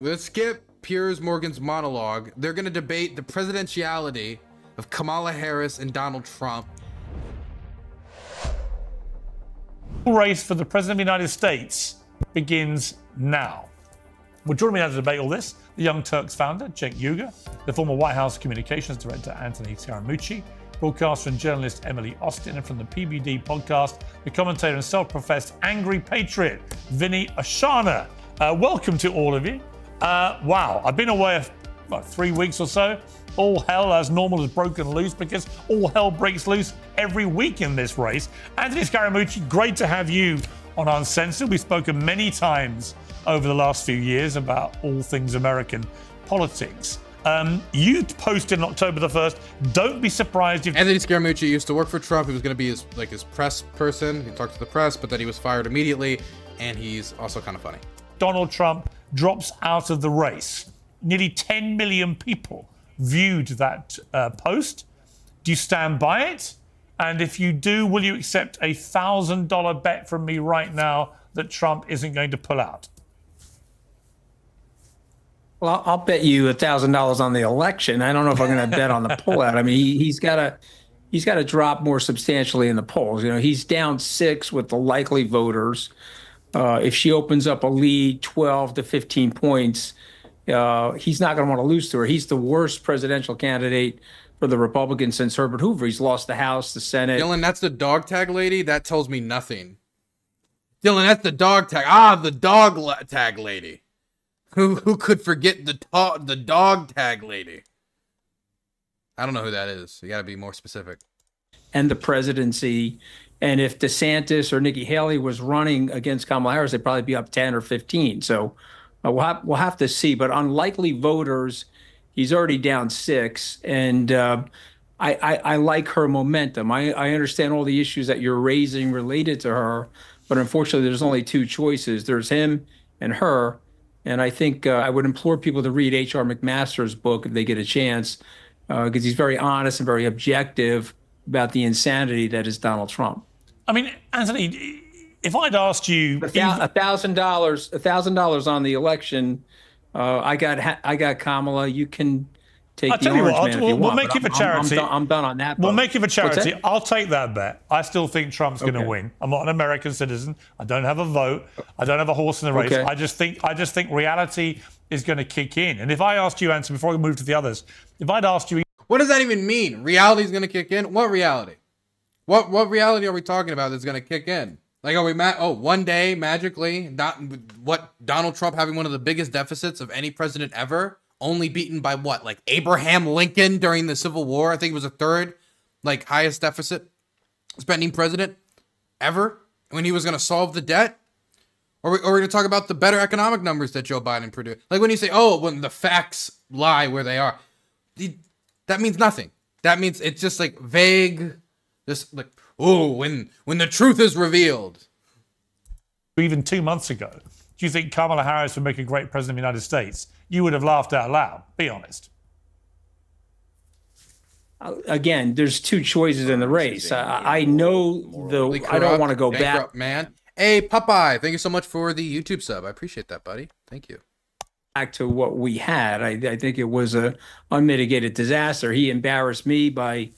Let's skip Piers Morgan's monologue. They're going to debate the presidentiality of Kamala Harris and Donald Trump. Race for the President of the United States begins now. Well, joining me now to debate all this, the Young Turks founder, Cenk Uygur, the former White House Communications Director, Anthony Scaramucci, broadcaster and journalist Emily Austin, and from the PBD podcast, the commentator and self-professed angry patriot, Vinny Oshana. Welcome to all of you. Wow, I've been away for 3 weeks or so. All hell as normal has broken loose because all hell breaks loose every week in this race. Anthony Scaramucci, great to have you on Uncensored. We've spoken many times over the last few years about all things American politics. You posted on October the 1st, don't be surprised if... Anthony Scaramucci used to work for Trump. He was going to be his press person. He talked to the press, but then he was fired immediately. And he's also kind of funny. Donald Trump drops out of the race. Nearly 10 million people viewed that post. Do you stand by it? And if you do, will you accept a $1,000 bet from me right now that Trump isn't going to pull out? Well, I'll bet you $1,000 on the election. I don't know if I'm going to bet on the pullout. I mean, he's got to drop more substantially in the polls. You know, he's down 6 with the likely voters. If she opens up a lead 12 to 15 points, he's not going to want to lose to her. He's the worst presidential candidate for the Republicans since Herbert Hoover. He's lost the House, the Senate. Dylan, that's the dog tag lady? That tells me nothing. Dylan, that's the dog tag. Ah, the dog tag lady. Who could forget the dog tag lady? I don't know who that is. You got to be more specific. And the presidency. And if DeSantis or Nikki Haley was running against Kamala Harris, they'd probably be up 10 or 15. So we'll have to see. But on likely voters, he's already down 6. And I like her momentum. I understand all the issues that you're raising related to her. But unfortunately, there's only 2 choices. There's him and her. And I think I would implore people to read H.R. McMaster's book if they get a chance, because he's very honest and very objective about the insanity that is Donald Trump. I mean, Anthony, if I'd asked you $1,000 on the election, I got Kamala. You can take the orange man if you want. We'll make it for charity. I'm done on that. We'll make it for charity. I'll take that bet. I still think Trump's going to win. I'm not an American citizen. I don't have a vote. I don't have a horse in the race. I just think reality is going to kick in. And if I asked you, Anthony, before we move to the others, if I'd asked you, what does that even mean? Reality is going to kick in? What reality? What reality are we talking about that's going to kick in? Like, are we one day magically, Donald Trump having one of the biggest deficits of any president ever, only beaten by what, like Abraham Lincoln during the Civil War? I think it was the 3rd, like, highest deficit spending president ever, when he was going to solve the debt? Or we're going to talk about the better economic numbers that Joe Biden produced. Like when you say, oh, when the facts lie where they are, that means nothing. That means it's just like vague. Just like, oh, when the truth is revealed. Even 2 months ago, do you think Kamala Harris would make a great president of the United States? You would have laughed out loud. Be honest. Again, there's 2 choices in the race. I know I don't want to go back, man. Hey, Popeye, thank you so much for the YouTube sub. I appreciate that, buddy. Thank you. Back to what we had. I think it was a unmitigated disaster. He embarrassed me by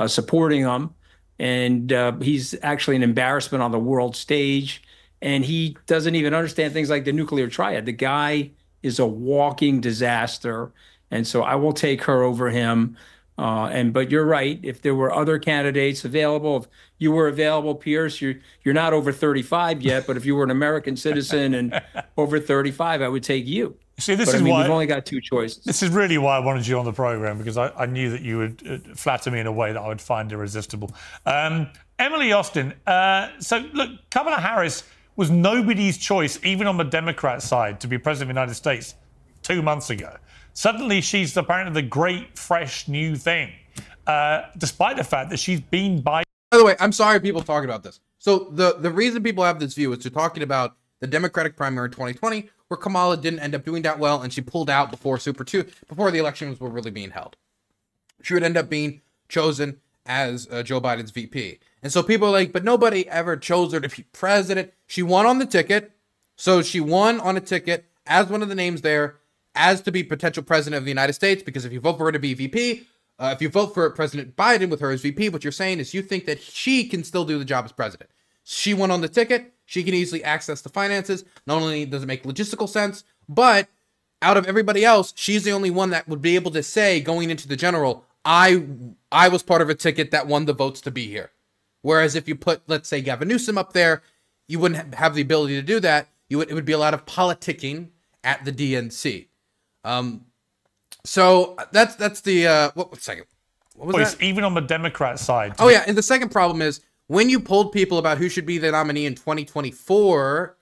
supporting him. And he's actually an embarrassment on the world stage. And he doesn't even understand things like the nuclear triad. The guy is a walking disaster. And so I will take her over him. But you're right. If there were other candidates available, if you were available, Pierce, you're not over 35 yet. But if you were an American citizen and over 35, I would take you. See, this is why we've only got 2 choices. This is really why I wanted you on the program, because I knew that you would flatter me in a way that I would find irresistible. Emily Austin. So look, Kamala Harris was nobody's choice, even on the Democrat side, to be president of the United States 2 months ago. Suddenly, she's apparently the great, fresh, new thing, despite the fact that she's been by. By the way, I'm sorry people talking about this. So the reason people have this view is they're talking about the Democratic primary in 2020, where Kamala didn't end up doing that well, and she pulled out before before the elections were really being held. She would end up being chosen as Joe Biden's VP. And so people are like, but nobody ever chose her to be president. She won on the ticket. So she won on a ticket as one of the names there. as to be potential president of the United States, because if you vote for her to be VP, if you vote for President Biden with her as VP, what you're saying is you think that she can still do the job as president. She won on the ticket. She can easily access the finances. Not only does it make logistical sense, but out of everybody else, she's the only one that would be able to say going into the general, I was part of a ticket that won the votes to be here. Whereas if you put, let's say, Gavin Newsom up there, you wouldn't have the ability to do that. It would be a lot of politicking at the DNC. So that's the what second? What was that? Even on the Democrat side. Oh yeah, and the second problem is when you polled people about who should be the nominee in 2024,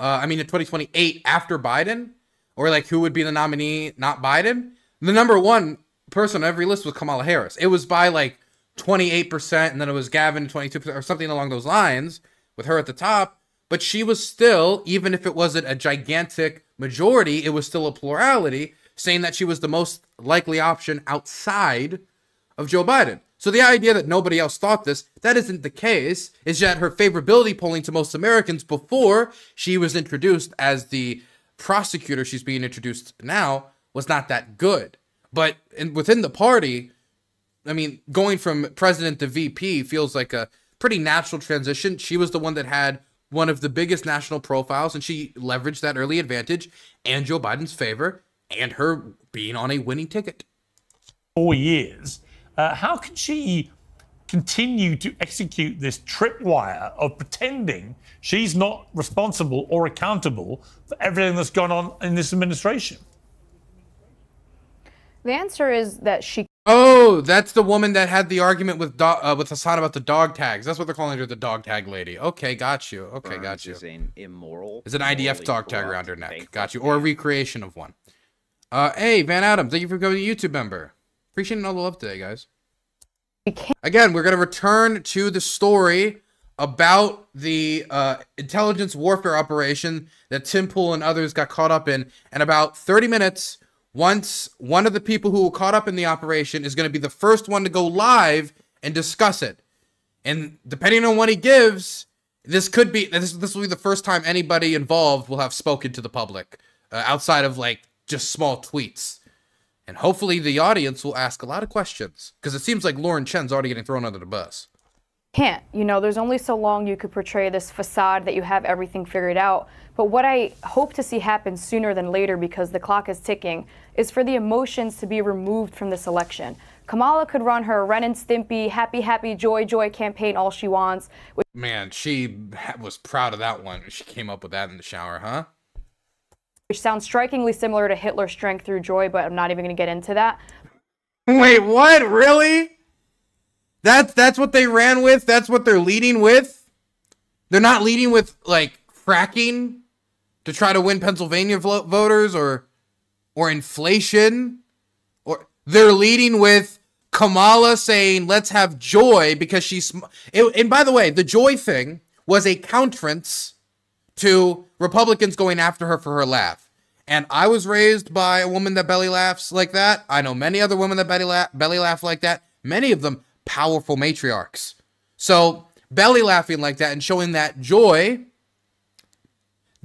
in 2028 after Biden, or like who would be the nominee, not Biden, the number one person on every list was Kamala Harris. It was by like 28%, and then it was Gavin 22% or something along those lines with her at the top. But she was still, even if it wasn't a gigantic majority, it was still a plurality, saying that she was the most likely option outside of Joe Biden. So the idea that nobody else thought this, that isn't the case. It's that her favorability polling to most Americans before she was introduced as the prosecutor she's being introduced now was not that good. But within the party, I mean, going from president to VP feels like a pretty natural transition. She was the one that had one of the biggest national profiles, and she leveraged that early advantage and Joe Biden's favor and her being on a winning ticket. 4 years. How can she continue to execute this tripwire of pretending she's not responsible or accountable for everything that's gone on in this administration? The answer is that she... Oh, that's the woman that had the argument with Hassan about the dog tags. That's what they're calling her, the dog tag lady. Okay, got you. Okay, got you. Is an immoral. It's an IDF dog tag around her neck. Got you. Or a recreation of one. Hey, Van Adam, thank you for becoming a YouTube member. Appreciating all the love today, guys. Again, we're going to return to the story about the intelligence warfare operation that Tim Pool and others got caught up in. And about 30 minutes, once one of the people who were caught up in the operation is going to be the first one to go live and discuss it. And depending on what he gives, this will be the first time anybody involved will have spoken to the public outside of like just small tweets. And hopefully the audience will ask a lot of questions because it seems like Lauren Chen's already getting thrown under the bus. Can't. You know, there's only so long you could portray this facade that you have everything figured out. But what I hope to see happen sooner than later, because the clock is ticking, is for the emotions to be removed from this election. Kamala could run her Ren and Stimpy, happy, happy, joy, joy campaign all she wants. Man, she was proud of that one. She came up with that in the shower, huh? Which sounds strikingly similar to Hitler's strength through joy, but I'm not even going to get into that. Wait, what? Really? That's what they ran with? That's what they're leading with? They're not leading with, like, fracking to try to win Pennsylvania voters or inflation? Or they're leading with Kamala saying, let's have joy because she's... And by the way, the joy thing was a countenance to Republicans going after her for her laugh. And I was raised by a woman that belly laughs like that. I know many other women that belly laugh like that. Many of them powerful matriarchs. So belly laughing like that and showing that joy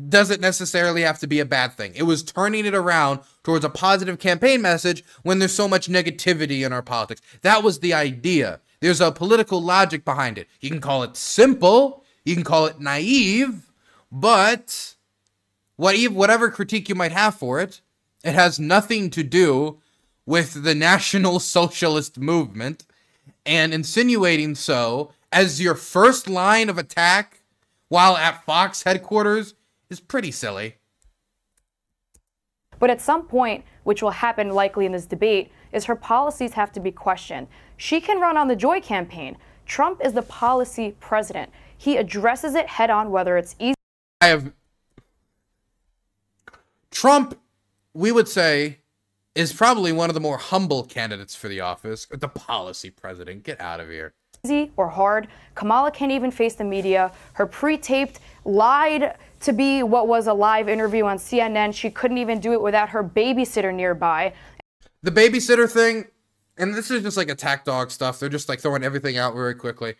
doesn't necessarily have to be a bad thing. It was turning it around towards a positive campaign message when there's so much negativity in our politics. That was the idea. There's a political logic behind it. You can call it simple. You can call it naive. But whatever critique you might have for it, it has nothing to do with the National Socialist Movement, and insinuating so as your first line of attack while at Fox headquarters is pretty silly. But at some point, which will happen likely in this debate, is her policies have to be questioned. She can run on the Joy campaign. Trump is the policy president. He addresses it head on, whether it's easy. Trump, we would say, is probably one of the more humble candidates for the office. The policy president. Get out of here. Easy or hard. Kamala can't even face the media. Her pre-taped lied to be what was a live interview on CNN. She couldn't even do it without her babysitter nearby. The babysitter thing, and this is just like attack dog stuff. They're just like throwing everything out very quickly.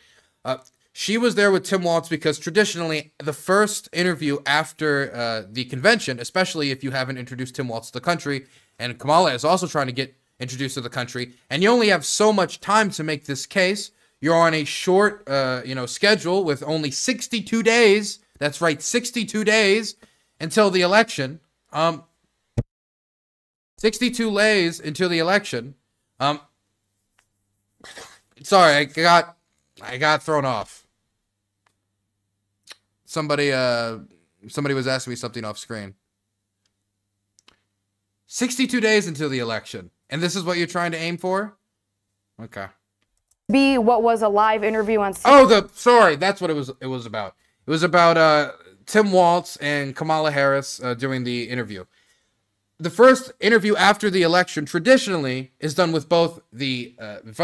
She was there with Tim Walz because traditionally the first interview after the convention, especially if you haven't introduced Tim Walz to the country, and Kamala is also trying to get introduced to the country, and you only have so much time to make this case. You're on a short, schedule with only 62 days. That's right, 62 days until the election. 62 days until the election. Sorry, I got thrown off. Somebody was asking me something off screen. 62 days until the election. And this is what you're trying to aim for? Okay. Be what was a live interview on sorry, that's what it was about. It was about Tim Walz and Kamala Harris doing the interview. The first interview after the election traditionally is done with both the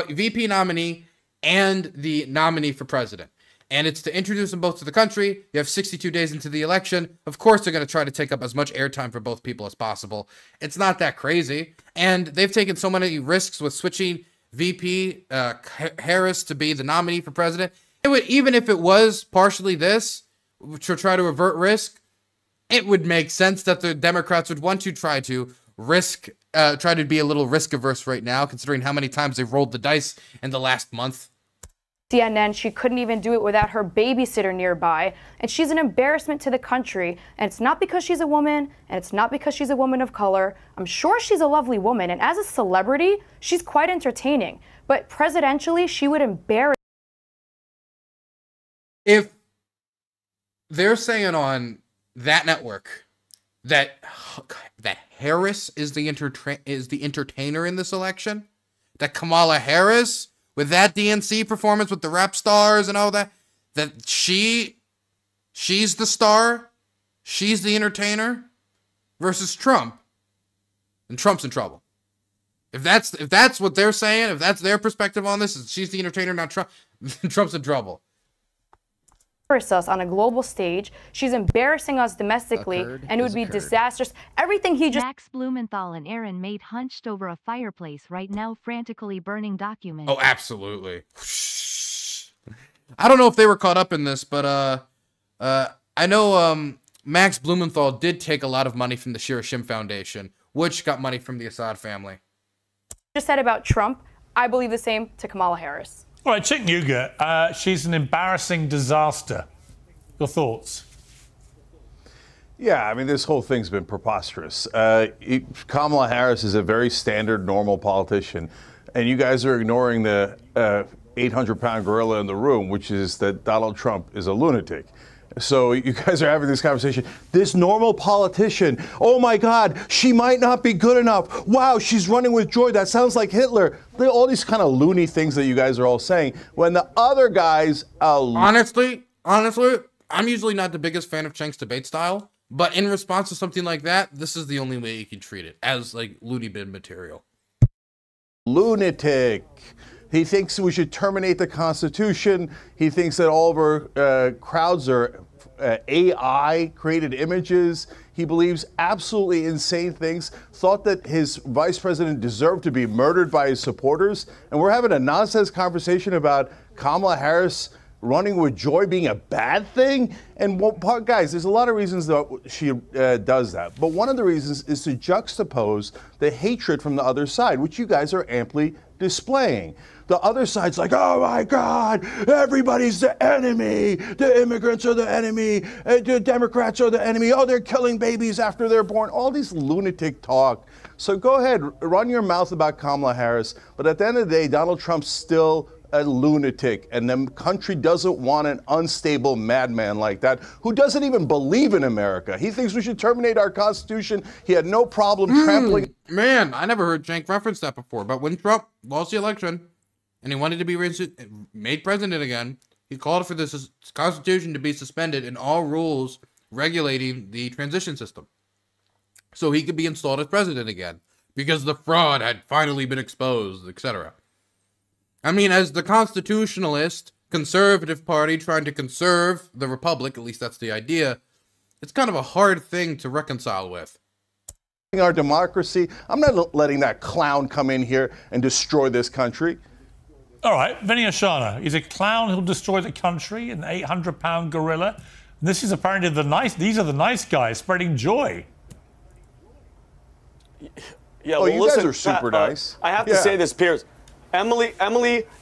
VP nominee and the nominee for president. And it's to introduce them both to the country. You have 62 days into the election. Of course, they're going to try to take up as much airtime for both people as possible. It's not that crazy. And they've taken so many risks with switching VP Harris to be the nominee for president. Even if it was partially this, to try to avert risk, it would make sense that the Democrats would want to try to try to be a little risk averse right now, considering how many times they've rolled the dice in the last month. CNN, she couldn't even do it without her babysitter nearby, and she's an embarrassment to the country. And it's not because she's a woman, and it's not because she's a woman of color. I'm sure she's a lovely woman, and as a celebrity, she's quite entertaining. But presidentially, she would embarrass. If they're saying on that network that Harris is the entertainer in this election, that Kamala Harris, with that DNC performance with the rap stars and all that, that she's the star, she's the entertainer, versus Trump, and Trump's in trouble. If that's what they're saying, if that's their perspective on this, is she's the entertainer, not Trump, Trump's in trouble. Us on a global stage. She's embarrassing us domestically, and it would be disastrous. Everything he just... Max Blumenthal and Aaron Mate hunched over a fireplace right now, frantically burning documents. Oh, absolutely. I don't know if they were caught up in this, but I know Max Blumenthal did take a lot of money from the Shir Hashim Foundation, which got money from the Assad family. Just said about Trump, I believe the same to Kamala Harris. All right, Cenk Uygur, she's an embarrassing disaster. Your thoughts? Yeah, I mean, this whole thing's been preposterous. Kamala Harris is a very standard, normal politician, and you guys are ignoring the 800-pound gorilla in the room, which is that Donald Trump is a lunatic. So you guys are having this conversation. This normal politician, oh my God, she might not be good enough. Wow, she's running with joy. That sounds like Hitler. All these kind of loony things that you guys are all saying. When the other guys... Honestly, I'm usually not the biggest fan of Cenk's debate style, but in response to something like that, this is the only way you can treat it, as like loony bin material. Lunatic. He thinks we should terminate the Constitution. He thinks that all of our crowds are AI-created images. He believes absolutely insane things, thought that his vice president deserved to be murdered by his supporters. And we're having a nonsense conversation about Kamala Harris running with joy being a bad thing. And guys, there's a lot of reasons that she does that. But one of the reasons is to juxtapose the hatred from the other side, which you guys are amply displaying. The other side's like, oh my God, everybody's the enemy. The immigrants are the enemy. The Democrats are the enemy. Oh, they're killing babies after they're born. All these lunatic talk. So go ahead, run your mouth about Kamala Harris. But at the end of the day, Donald Trump's still a lunatic, and the country doesn't want an unstable madman like that who doesn't even believe in America. He thinks we should terminate our Constitution. He had no problem trampling. Man, I never heard Cenk reference that before, but when Trump lost the election and he wanted to be made president again, he called for this Constitution to be suspended and all rules regulating the transition system so he could be installed as president again because the fraud had finally been exposed, etc. I mean, as the constitutionalist, conservative party trying to conserve the republic, at least that's the idea, it's kind of a hard thing to reconcile with. Our democracy. I'm not letting that clown come in here and destroy this country. All right, Vinny Oshana. He's a clown who'll destroy the country, an 800-pound gorilla. And this is apparently these are the nice guys spreading joy. Yeah, well, you guys are super nice. I have to say this, Piers. Emily,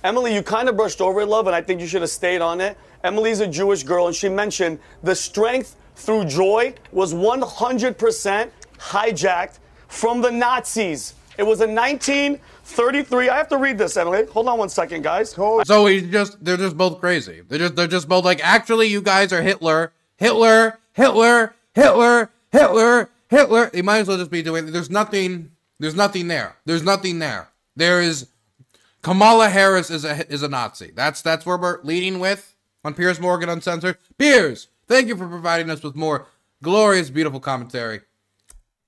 you kind of brushed over it, love, and I think you should have stayed on it. Emily's a Jewish girl, and she mentioned the strength through joy was 100% hijacked from the Nazis. It was in 1933. I have to read this, Emily. Hold on one second, guys. So they're just both crazy. They're just both like, actually, you guys are Hitler. You might as well just be doing. There's nothing there. There is Kamala Harris is a Nazi. That's where we're leading with on Piers Morgan Uncensored. Piers, thank you for providing us with more glorious, beautiful commentary.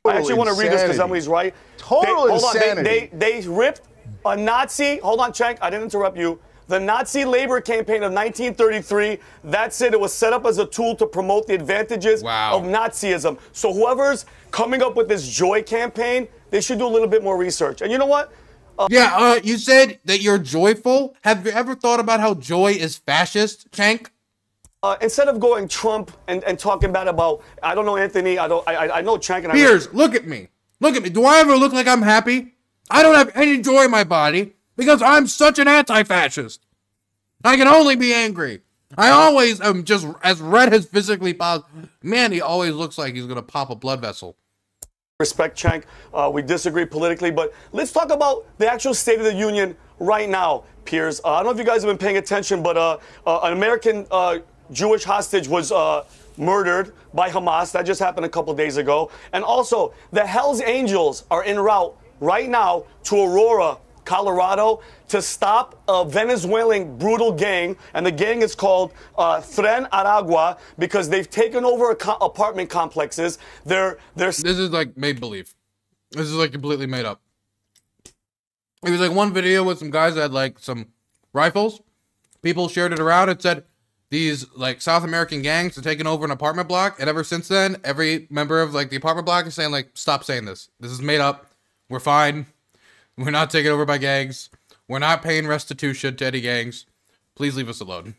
I actually want to read this because Emily's right. Total insanity. They ripped a Nazi. Hold on, Cenk. I didn't interrupt you. The Nazi labor campaign of 1933. That's it. It was set up as a tool to promote the advantages of Nazism. So whoever's coming up with this joy campaign, they should do a little bit more research. And you know what? You said that you're joyful. Have you ever thought about how joy is fascist, Cenk? Instead of going Trump and talking bad about, I don't know, Anthony, I know Cenk and Piers, look at me. Look at me. Do I ever look like I'm happy? I don't have any joy in my body because I'm such an anti-fascist. I can only be angry. I always am just as red as physically possible. Man, he always looks like he's going to pop a blood vessel. Respect, Cenk. We disagree politically, but let's talk about the actual State of the Union right now, Piers. I don't know if you guys have been paying attention, but an American Jewish hostage was murdered by Hamas. That just happened a couple days ago. And also, the Hells Angels are en route right now to Aurora, Colorado, to stop a Venezuelan brutal gang. And the gang is called Tren Aragua because they've taken over apartment complexes. This is like make-believe. This is like completely made up. It was like one video with some guys that had like some rifles. People shared it around. It said, these like South American gangs are taking over an apartment block, and ever since then, every member of like the apartment block is saying like, "Stop saying this. This is made up. We're fine. We're not taken over by gangs. We're not paying restitution to any gangs. Please leave us alone."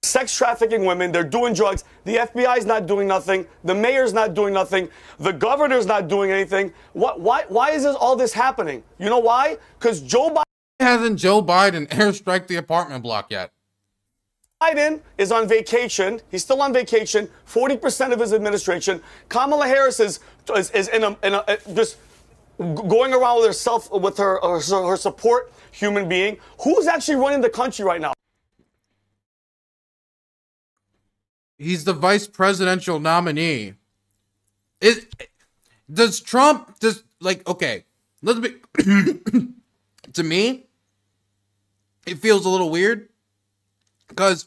Sex trafficking women. They're doing drugs. The FBI is not doing nothing. The mayor's not doing nothing. The governor's not doing anything. Why is all this happening? You know why? Because Joe Biden hasn't airstriked the apartment block yet. Biden is on vacation. He's still on vacation. 40% of his administration. Kamala Harris is in a just going around with herself with her support human being. Who's actually running the country right now? He's the vice presidential nominee. Does Trump just like, okay, let's be to me, it feels a little weird because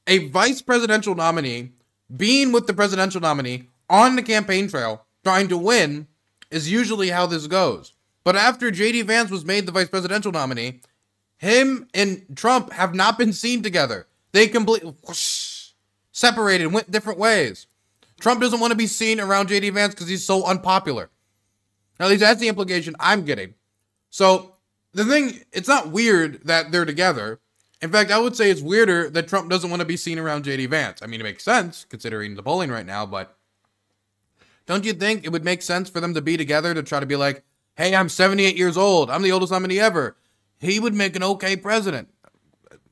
a vice presidential nominee being with the presidential nominee on the campaign trail trying to win is usually how this goes. But after J.D. Vance was made the vice presidential nominee, him and Trump have not been seen together. They completely separated, went different ways. Trump doesn't want to be seen around J.D. Vance because he's so unpopular. At least that's the implication I'm getting. So the thing, it's not weird that they're together. In fact, I would say it's weirder that Trump doesn't want to be seen around J.D. Vance. I mean, it makes sense considering the polling right now, but don't you think it would make sense for them to be together to try to be like, hey, I'm 78 years old. I'm the oldest nominee ever. He would make an okay president.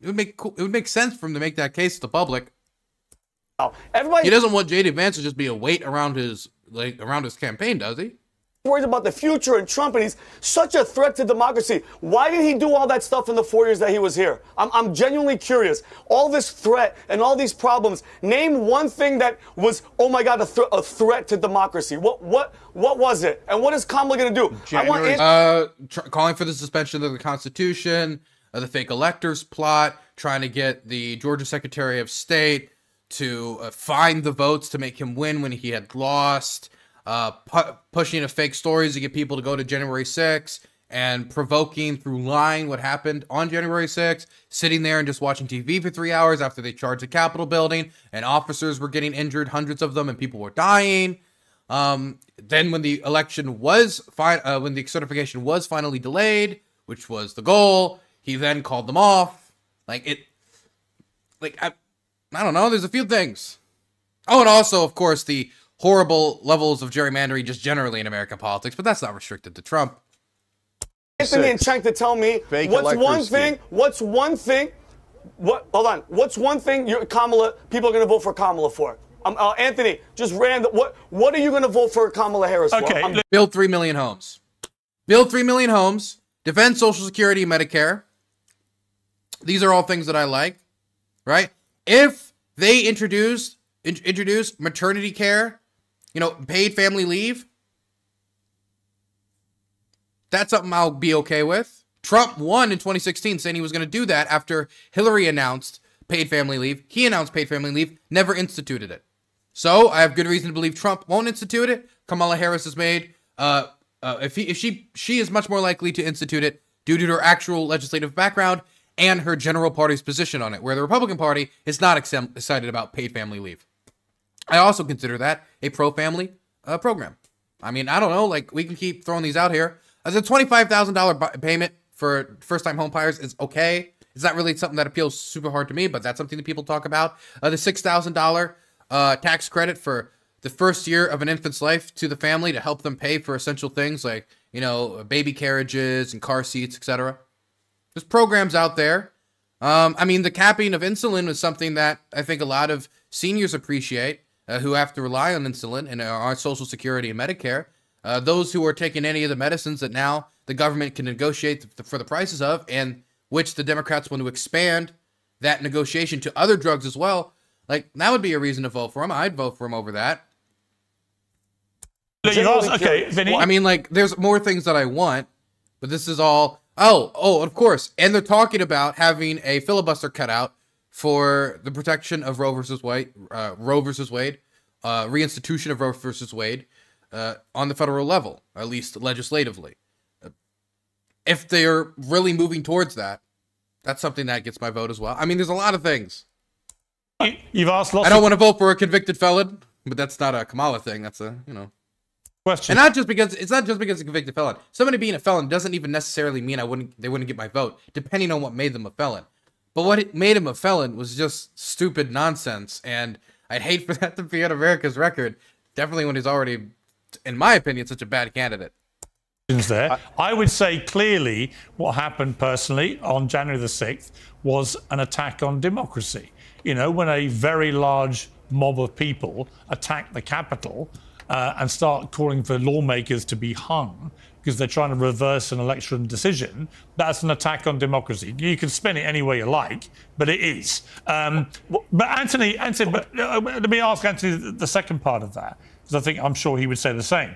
It would make sense for him to make that case to the public. He doesn't want J.D. Vance to just be a weight around his campaign, does he? Worried about the future and Trump, and he's such a threat to democracy. Why did he do all that stuff in the 4 years that he was here? I'm genuinely curious. All this threat and all these problems. Name one thing that was, oh my God, a threat to democracy. What was it? And what is Kamala going to do? Calling for the suspension of the Constitution, the fake electors plot, trying to get the Georgia Secretary of State to find the votes to make him win when he had lost. Pushing fake stories to get people to go to January 6th and provoking through lying what happened on January 6th, sitting there and just watching TV for 3 hours after they charged the Capitol building and officers were getting injured, hundreds of them, and people were dying. Then when the election was when the certification was finally delayed, which was the goal. He then called them off. I don't know. There's a few things. Oh, and also, of course, the horrible levels of gerrymandering just generally in American politics, but that's not restricted to Trump. Anthony and Cenk to tell me what's one thing, hold on, what's one thing Kamala, people are going to vote for Kamala for? Anthony, just random, what are you going to vote for Kamala Harris for? Okay. Build 3 million homes. Build 3 million homes, defend Social Security and Medicare. These are all things that I like, right? If they introduce maternity care, paid family leave, that's something I'll be okay with. Trump won in 2016 saying he was going to do that after Hillary announced paid family leave. He announced paid family leave, never instituted it. So I have good reason to believe Trump won't institute it. Kamala Harris has made, she is much more likely to institute it due to her actual legislative background and her general party's position on it, where the Republican Party is not excited about paid family leave. I also consider that a pro-family program. I mean, I don't know, we can keep throwing these out here. As a $25,000 payment for first-time home buyers is okay. It's not really something that appeals super hard to me, but that's something that people talk about. The $6,000 tax credit for the first year of an infant's life to the family to help them pay for essential things like, baby carriages and car seats, etc. There's programs out there. I mean, the capping of insulin is something that I think a lot of seniors appreciate who have to rely on insulin and our Social Security and Medicare. Those who are taking any of the medicines that now the government can negotiate for the prices of, and which the Democrats want to expand that negotiation to other drugs as well, that would be a reason to vote for him. I'd vote for him over that. Okay, Vinny. I mean, there's more things that I want, but this is all... Oh, of course. And they're talking about having a filibuster cut out for the protection of Roe versus Wade, reinstitution of Roe versus Wade on the federal level, at least legislatively. If they're really moving towards that, that's something that gets my vote as well. I mean, there's a lot of things. You've asked lots. I don't want to vote for a convicted felon, but that's not a Kamala thing. That's a, question. And not just because it's not just because a convicted felon. Somebody being a felon doesn't even necessarily mean they wouldn't get my vote, depending on what made them a felon. But what made him a felon was just stupid nonsense, and I'd hate for that to be on America's record. Definitely when he's already, in my opinion, such a bad candidate. There, I would say clearly what happened personally on January the 6th was an attack on democracy. When a very large mob of people attack the Capitol and start calling for lawmakers to be hung because they're trying to reverse an election decision, that's an attack on democracy. You can spin it any way you like, but it is. But Anthony, let me ask Anthony the second part of that, because I'm sure he would say the same.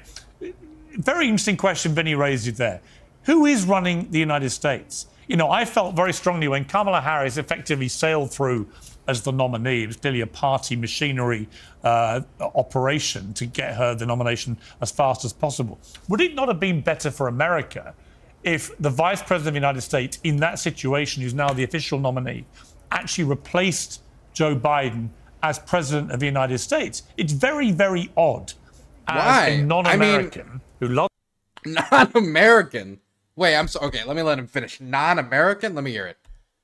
Very interesting question Vinny raised it there. Who is running the United States? I felt very strongly when Kamala Harris effectively sailed through as the nominee. It was clearly a party machinery operation to get her the nomination as fast as possible. Would it not have been better for America if the Vice President of the United States, in that situation, who's now the official nominee, actually replaced Joe Biden as President of the United States? It's very, very odd as a non-American who loves... Non-American? Wait, I'm sorry. Okay, let me let him finish. Non-American? Let me hear it.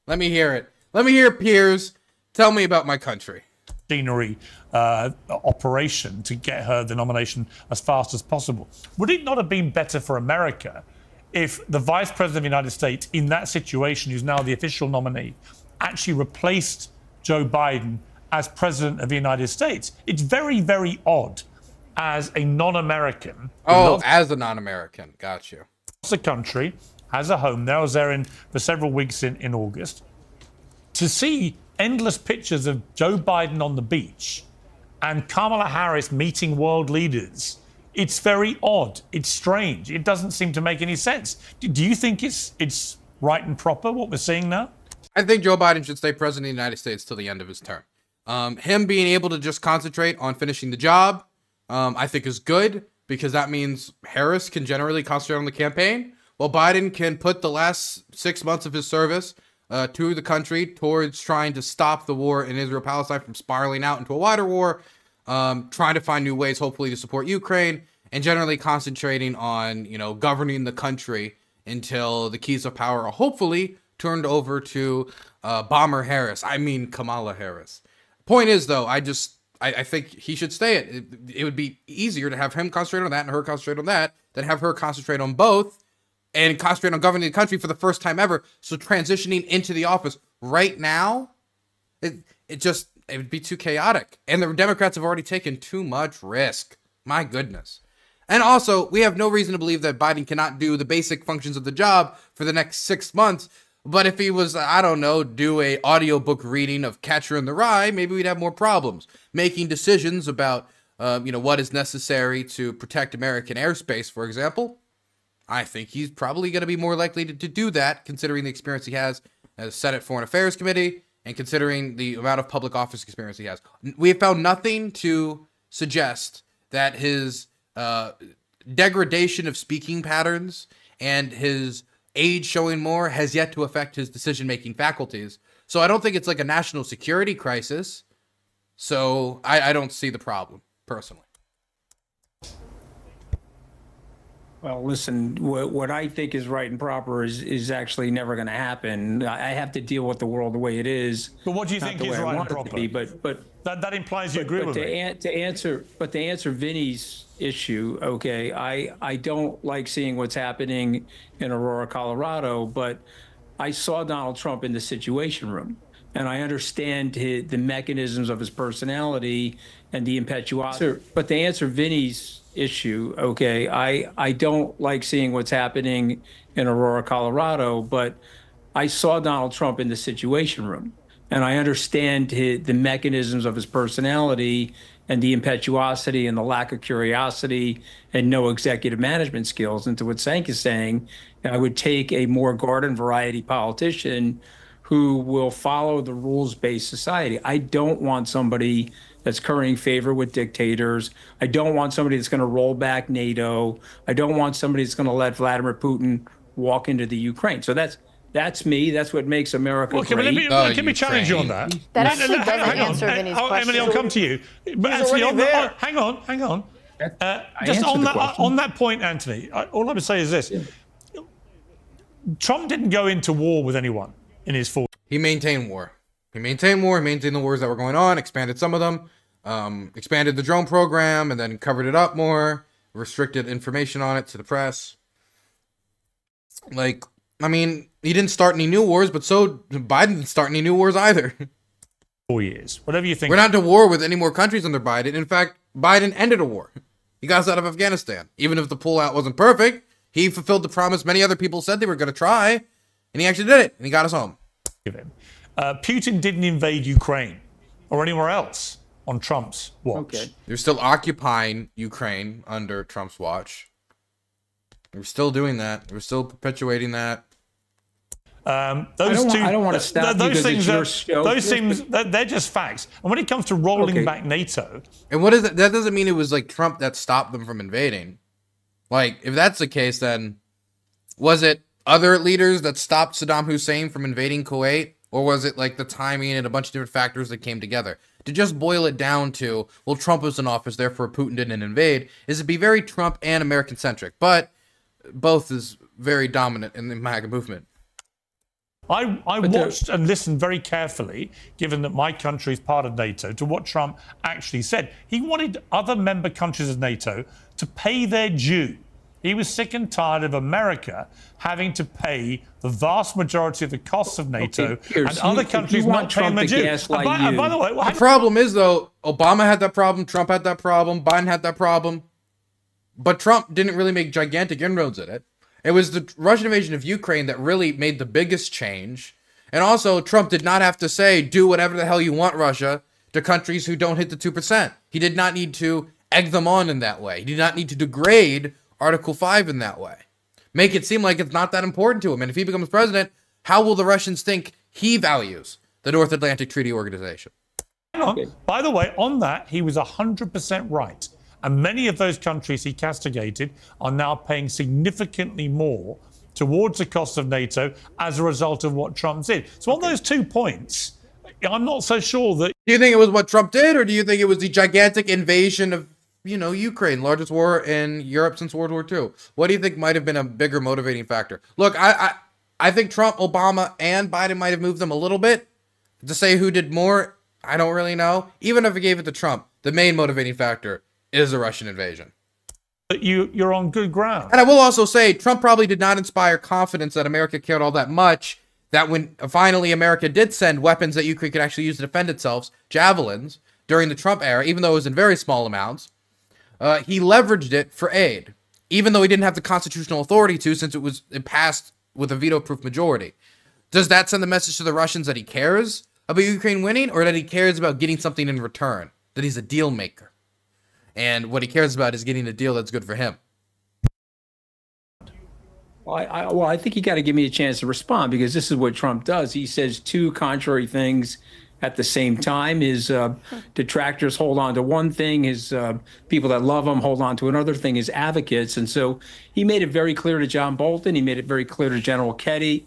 Let me hear it. Let me hear Piers. Tell me about my country. Machinery operation to get her the nomination as fast as possible. Would it not have been better for America if the Vice President of the United States, in that situation, who's now the official nominee, actually replaced Joe Biden as President of the United States? It's very, very odd as a non-American. Oh, as a non-American. Got you. The country, has a home there. I was there for several weeks in August. To see endless pictures of Joe Biden on the beach and Kamala Harris meeting world leaders, it's very odd. It's strange. It doesn't seem to make any sense. Do you think it's right and proper, what we're seeing now? I think Joe Biden should stay president of the United States till the end of his term. Him being able to just concentrate on finishing the job, I think is good, because that means Harris can generally concentrate on the campaign, while Biden can put the last 6 months of his service to the country towards trying to stop the war in Israel-Palestine from spiraling out into a wider war, trying to find new ways, hopefully, to support Ukraine, and generally concentrating on, governing the country until the keys of power are hopefully turned over to Bomber Harris. I mean Kamala Harris. Point is, though, I think he should stay. It would be easier to have him concentrate on that and her concentrate on that than have her concentrate on both and concentrate on governing the country for the first time ever. So transitioning into the office right now, it would be too chaotic. And the Democrats have already taken too much risk. My goodness. And also, we have no reason to believe that Biden cannot do the basic functions of the job for the next 6 months. But if he was, I don't know, do a audiobook reading of Catcher in the Rye, maybe we'd have more problems making decisions about, what is necessary to protect American airspace, for example. I think he's probably going to be more likely to do that, considering the experience he has as Senate Foreign Affairs Committee and considering the amount of public office experience he has. We have found nothing to suggest that his degradation of speaking patterns and his age showing more has yet to affect his decision-making faculties. So I don't think it's like a national security crisis. So I don't see the problem, personally. Well, listen, what I think is right and proper is actually never going to happen. I have to deal with the world the way it is. But what do you think is right and proper? But that implies you agree with me. To answer Vinny's issue, okay, I don't like seeing what's happening in Aurora, Colorado, but I saw Donald Trump in the Situation Room, and I understand the mechanisms of his personality and the impetuosity. But to answer Vinny's issue, okay, I don't like seeing what's happening in Aurora, Colorado, but I saw Donald Trump in the Situation Room, and I understand the mechanisms of his personality and the impetuosity and the lack of curiosity and no executive management skills. And to what Cenk is saying, I would take a more garden variety politician who will follow the rules-based society. I don't want somebody that's currying favor with dictators. I don't want somebody that's going to roll back NATO. I don't want somebody that's going to let Vladimir Putin walk into the Ukraine. So that's me. That's what makes America great. Let me challenge you on that. That actually doesn't answer Vinny's question. Emily, I'll come to you. But Anthony, hang on. Just on that point, Anthony, all I would say is this. Yeah. Trump didn't go into war with anyone in his 40s. He maintained war. He maintained the wars that were going on, expanded some of them, expanded the drone program, and then covered it up more, restricted information on it to the press. Like, I mean, he didn't start any new wars, but so Biden didn't start any new wars either. 4 years, whatever you think. We're not at war with any more countries under Biden. In fact, Biden ended a war. He got us out of Afghanistan. Even if the pullout wasn't perfect, he fulfilled the promise many other people said they were going to try, and he actually did it, and he got us home. Putin didn't invade Ukraine or anywhere else on Trump's watch. Okay. They're still occupying Ukraine under Trump's watch. We're still doing that. We're still perpetuating that. I don't want to stop those things. They're just facts. And when it comes to rolling back NATO, and what is it? That doesn't mean it was like Trump that stopped them from invading. Like, if that's the case, then was it other leaders that stopped Saddam Hussein from invading Kuwait? Or was it like the timing and a bunch of different factors that came together? To just boil it down to, well, Trump was in office, therefore Putin didn't invade, is to be very Trump and American-centric. But both is very dominant in the MAGA movement. I watched and listened very carefully, given that my country is part of NATO, to what Trump actually said. He wanted other member countries of NATO to pay their due. He was sick and tired of America having to pay the vast majority of the costs of NATO and other countries not paying their due. And by the way, the problem is, though, Obama had that problem, Trump had that problem, Biden had that problem, but Trump didn't really make gigantic inroads in it. It was the Russian invasion of Ukraine that really made the biggest change. And also, Trump did not have to say, do whatever the hell you want, Russia, to countries who don't hit the 2%. He did not need to egg them on in that way. He did not need to degrade Article 5 in that way. Make it seem like it's not that important to him. And if he becomes president, how will the Russians think he values the North Atlantic Treaty Organization? By the way, on that, he was 100% right. And many of those countries he castigated are now paying significantly more towards the cost of NATO as a result of what Trump did. So on those 2 points, I'm not so sure that... Do you think it was what Trump did, or do you think it was the gigantic invasion of Ukraine, largest war in Europe since World War II. What do you think might have been a bigger motivating factor? Look, I think Trump, Obama, and Biden might have moved them a little bit. To say who did more, I don't really know. Even if I gave it to Trump, the main motivating factor is the Russian invasion. But you're on good ground. And I will also say, Trump probably did not inspire confidence that America cared all that much, that when finally America did send weapons that Ukraine could actually use to defend itself, javelins, during the Trump era, even though it was in very small amounts, he leveraged it for aid, even though he didn't have the constitutional authority to, since it passed with a veto-proof majority. Does that send the message to the Russians that he cares about Ukraine winning, or that he cares about getting something in return, that he's a deal maker? And what he cares about is getting a deal that's good for him. Well, I think you got to give me a chance to respond, because this is what Trump does. He says two contrary things at the same time. His detractors hold on to one thing. His people that love him hold on to another thing, his advocates. And so he made it very clear to John Bolton. He made it very clear to General Kelly,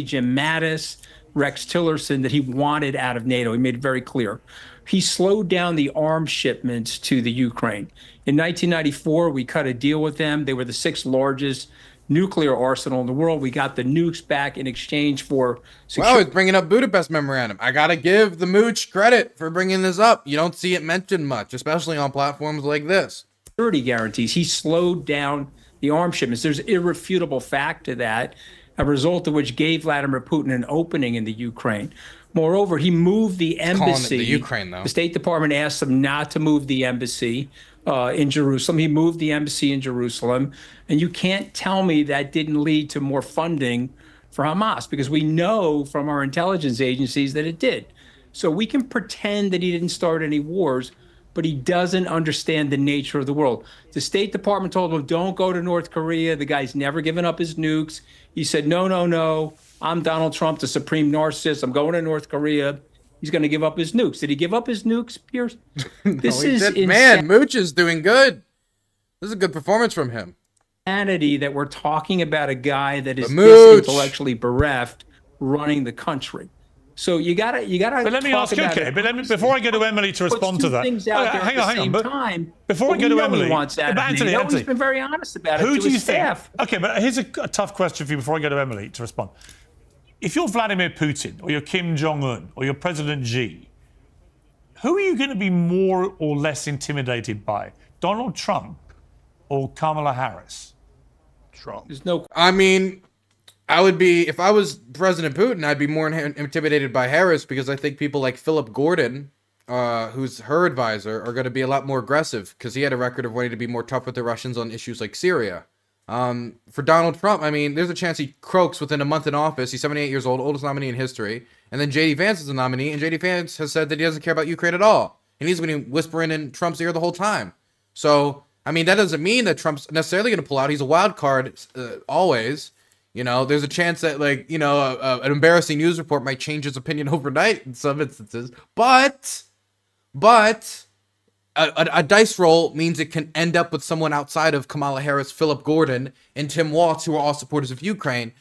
Jim Mattis, Rex Tillerson, that he wanted out of NATO. He made it very clear. He slowed down the arms shipments to the Ukraine. In 1994, we cut a deal with them. They were the sixth largest nuclear arsenal in the world. We got the nukes back in exchange for Well, it's bringing up Budapest Memorandum. I gotta give the mooch credit for bringing this up. You don't see it mentioned much, especially on platforms like this. Security guarantees. He slowed down the arms shipments. There's irrefutable fact to that, a result of which gave Vladimir Putin an opening in the Ukraine. Moreover, he moved the embassy. The Ukraine, though. The State Department asked him not to move the embassy in Jerusalem. He moved the embassy in Jerusalem. And you can't tell me that didn't lead to more funding for Hamas, because we know from our intelligence agencies that it did. So we can pretend that he didn't start any wars, but he doesn't understand the nature of the world. The State Department told him, don't go to North Korea. The guy's never given up his nukes. He said, no, no, no. I'm Donald Trump, the supreme narcissist. I'm going to North Korea. He's going to give up his nukes. Did he give up his nukes, Piers? This is insane. Man, Mooch is doing good. This is a good performance from him. Insanity that we're talking about a guy that is this intellectually bereft running the country. So you gotta. But let me ask you, okay. But let me, before I go to Emily to respond to that, hang on. But before I go to Emily, Anthony, he's been very honest about it. Who do you think? Staff. Okay, but here's a tough question for you before I go to Emily to respond. If you're Vladimir Putin or you're Kim Jong-un or you're President Xi, who are you going to be more or less intimidated by? Donald Trump or Kamala Harris? Trump. There's no. I mean, I would be, if I was President Putin, I'd be more intimidated by Harris, because I think people like Philip Gordon, who's her advisor, are going to be a lot more aggressive, because he had a record of wanting to be more tough with the Russians on issues like Syria. For Donald Trump, I mean, there's a chance he croaks within a month in office. He's 78 years old, oldest nominee in history. And then J.D. Vance is a nominee, and J.D. Vance has said that he doesn't care about Ukraine at all. And he's going to whisper in Trump's ear the whole time. So, I mean, that doesn't mean that Trump's necessarily going to pull out. He's a wild card, always. You know, there's a chance that, like, you know, an embarrassing news report might change his opinion overnight in some instances. But a dice roll means it can end up with someone outside of Kamala Harris, Philip Gordon, and Tim Walz, who are all supporters of Ukraine,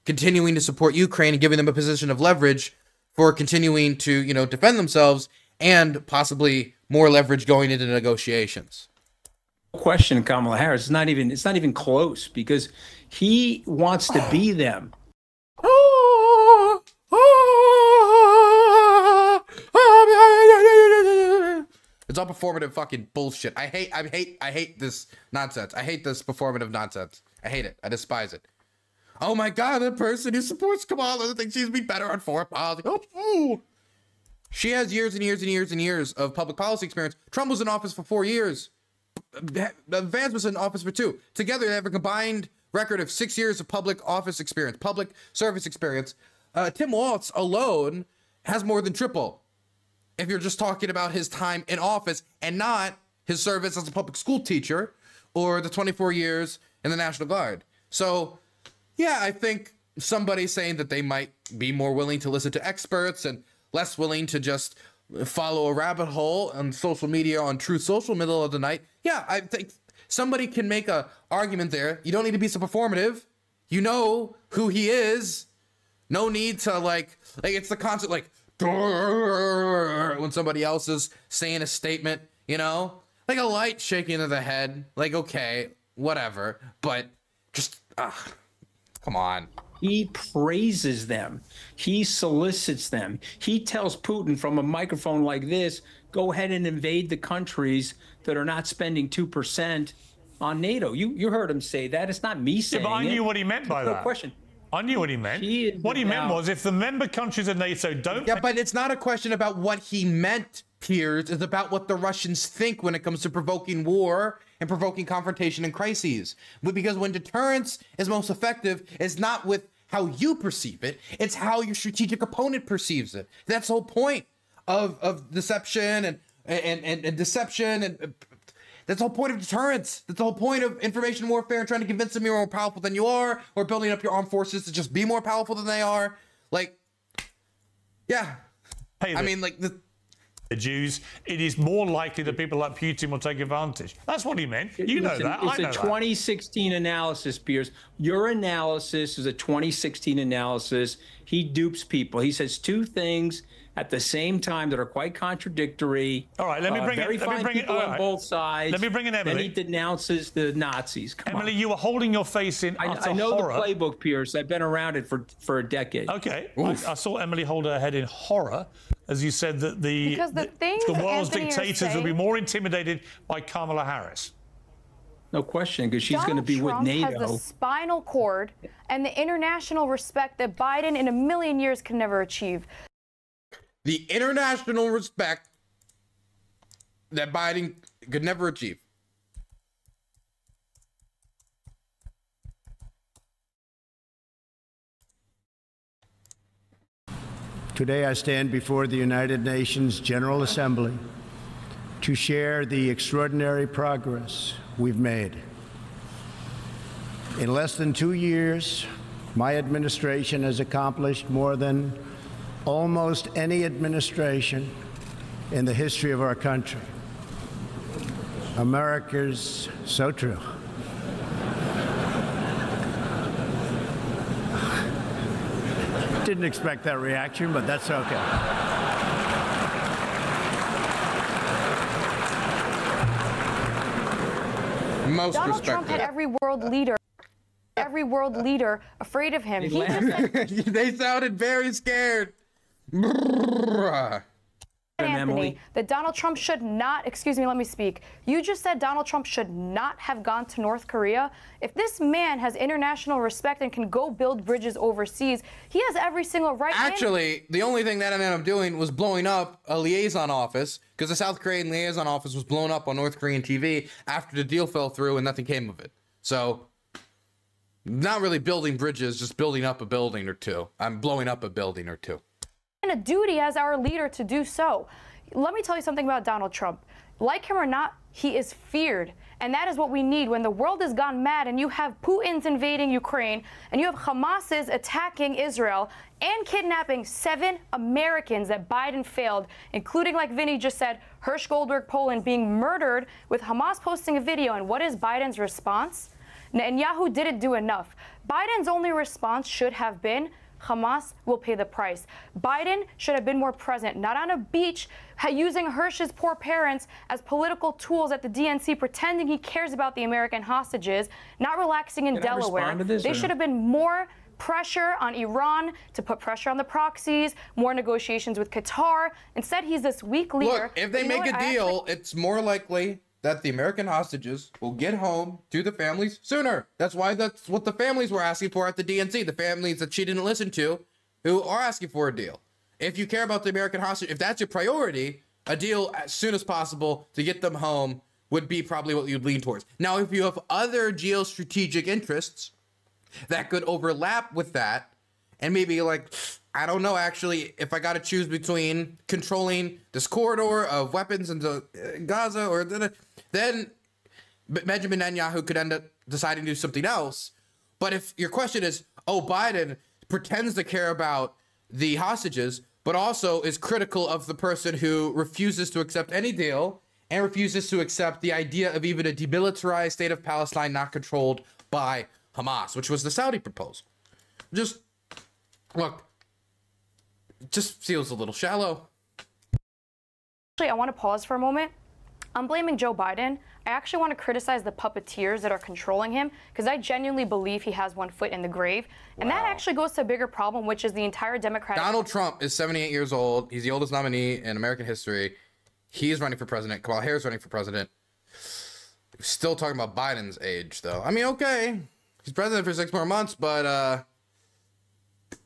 continuing to support Ukraine and giving them a position of leverage for continuing to, you know, defend themselves, and possibly more leverage going into negotiations. Question, Kamala Harris. It's not even close, because he wants to be them. It's all performative fucking bullshit. I hate this nonsense. I hate this performative nonsense. I hate it. I despise it. Oh my God, the person who supports Kamala thinks she's be better on foreign policy. Oh. She has years and years and years and years of public policy experience. Trump was in office for 4 years. Vance was in office for 2. Together, they have a combined record of 6 years of public office experience, public service experience. Tim Walz alone has more than triple, if you're just talking about his time in office and not his service as a public school teacher or the 24 years in the National Guard. So, yeah, I think somebody saying that they might be more willing to listen to experts and less willing to just follow a rabbit hole on social media on Truth Social middle of the night. Yeah, I think somebody can make a argument there. You don't need to be so performative. You know who he is. No need to like it's the concept like when somebody else is saying a statement, you know, like a light shaking of the head. Like, okay, whatever. But just, come on. He praises them. He solicits them. He tells Putin from a microphone like this, go ahead and invade the countries that are not spending 2% on NATO. You heard him say that. It's not me saying but I knew it. what he meant by No that. question. I knew what he meant. What he meant was if the member countries of NATO don't... Yeah, but it's not a question about what he meant, Piers. It's about what the Russians think when it comes to provoking war and provoking confrontation and crises. But because when deterrence is most effective, it's not with how you perceive it, it's how your strategic opponent perceives it. That's the whole point of deception and deception and that's the whole point of deterrence. That's the whole point of information warfare and trying to convince them you're more powerful than you are, or building up your armed forces to just be more powerful than they are. Like, yeah. Hey, I mean, like the Jews, it is more likely that people like Putin will take advantage. That's what he meant. You know that. It's I know a 2016 analysis, Piers. Your analysis is a 2016 analysis. He dupes people. He says two things at the same time that are quite contradictory. All right, let me bring very it. Let me fine bring it. people All on right. both sides. Let me bring in Emily. Then he denounces the Nazis. Emily, you were holding your face in utter I know horror. the playbook, Piers. I've been around it for a decade. Okay, I saw Emily hold her head in horror as you said that the world's dictators will be more intimidated by Kamala Harris. No question, because she's going to be with NATO. Donald Trump has the spinal cord and the international respect that Biden in a million years can never achieve. The international respect that Biden could never achieve. Today I stand before the United Nations General Assembly to share the extraordinary progress we've made. In less than 2 years, my administration has accomplished more than almost any administration in the history of our country. America's so true. Didn't expect that reaction, but that's okay. Most Donald Trump had every world leader afraid of him. He just they sounded very scared. Anthony, that Donald Trump should not, excuse me, let me speak. You just said Donald Trump should not have gone to North Korea. If this man has international respect and can go build bridges overseas, he has every single right. Actually, the only thing that ended up doing was blowing up a liaison office, because the South Korean liaison office was blown up on North Korean TV after the deal fell through and nothing came of it. So, not really building bridges, just building up a building or two. I'm blowing up a building or two. A duty as our leader to do so. Let me tell you something about Donald Trump. Like him or not, he is feared. And that is what we need when the world has gone mad and you have Putin's invading Ukraine and you have Hamas's attacking Israel and kidnapping 7 Americans that Biden failed, including, like Vinny just said, Hersh Goldberg, Poland, being murdered, with Hamas posting a video. And what is Biden's response? Netanyahu didn't do enough. Biden's only response should have been, Hamas will pay the price. Biden should have been more present, not on a beach, using Hersh's poor parents as political tools at the DNC, pretending he cares about the American hostages, not relaxing in Delaware. They should have been more pressure on Iran to put pressure on the proxies, more negotiations with Qatar. Instead, he's this weak leader. Look, if they make a deal, it's more likely that the American hostages will get home to the families sooner. That's what the families were asking for at the DNC, the families that she didn't listen to, who are asking for a deal. If you care about the American hostage, if that's your priority, a deal as soon as possible to get them home would be probably what you'd lean towards. Now, if you have other geostrategic interests that could overlap with that, and maybe like, I don't know, actually, if I got to choose between controlling this corridor of weapons into Gaza or then Benjamin Netanyahu could end up deciding to do something else. But if your question is, oh, Biden pretends to care about the hostages, but also is critical of the person who refuses to accept any deal and refuses to accept the idea of even a demilitarized state of Palestine not controlled by Hamas, which was the Saudi proposal. Just, look, it just feels a little shallow. Actually, I want to pause for a moment. I'm blaming Joe Biden. I actually want to criticize the puppeteers that are controlling him because I genuinely believe he has one foot in the grave. And that actually goes to a bigger problem, which is the entire Democratic... Donald Trump is 78 years old. He's the oldest nominee in American history. He's running for president. Kamala Harris running for president. Still talking about Biden's age, though. I mean, okay. He's president for 6 more months, but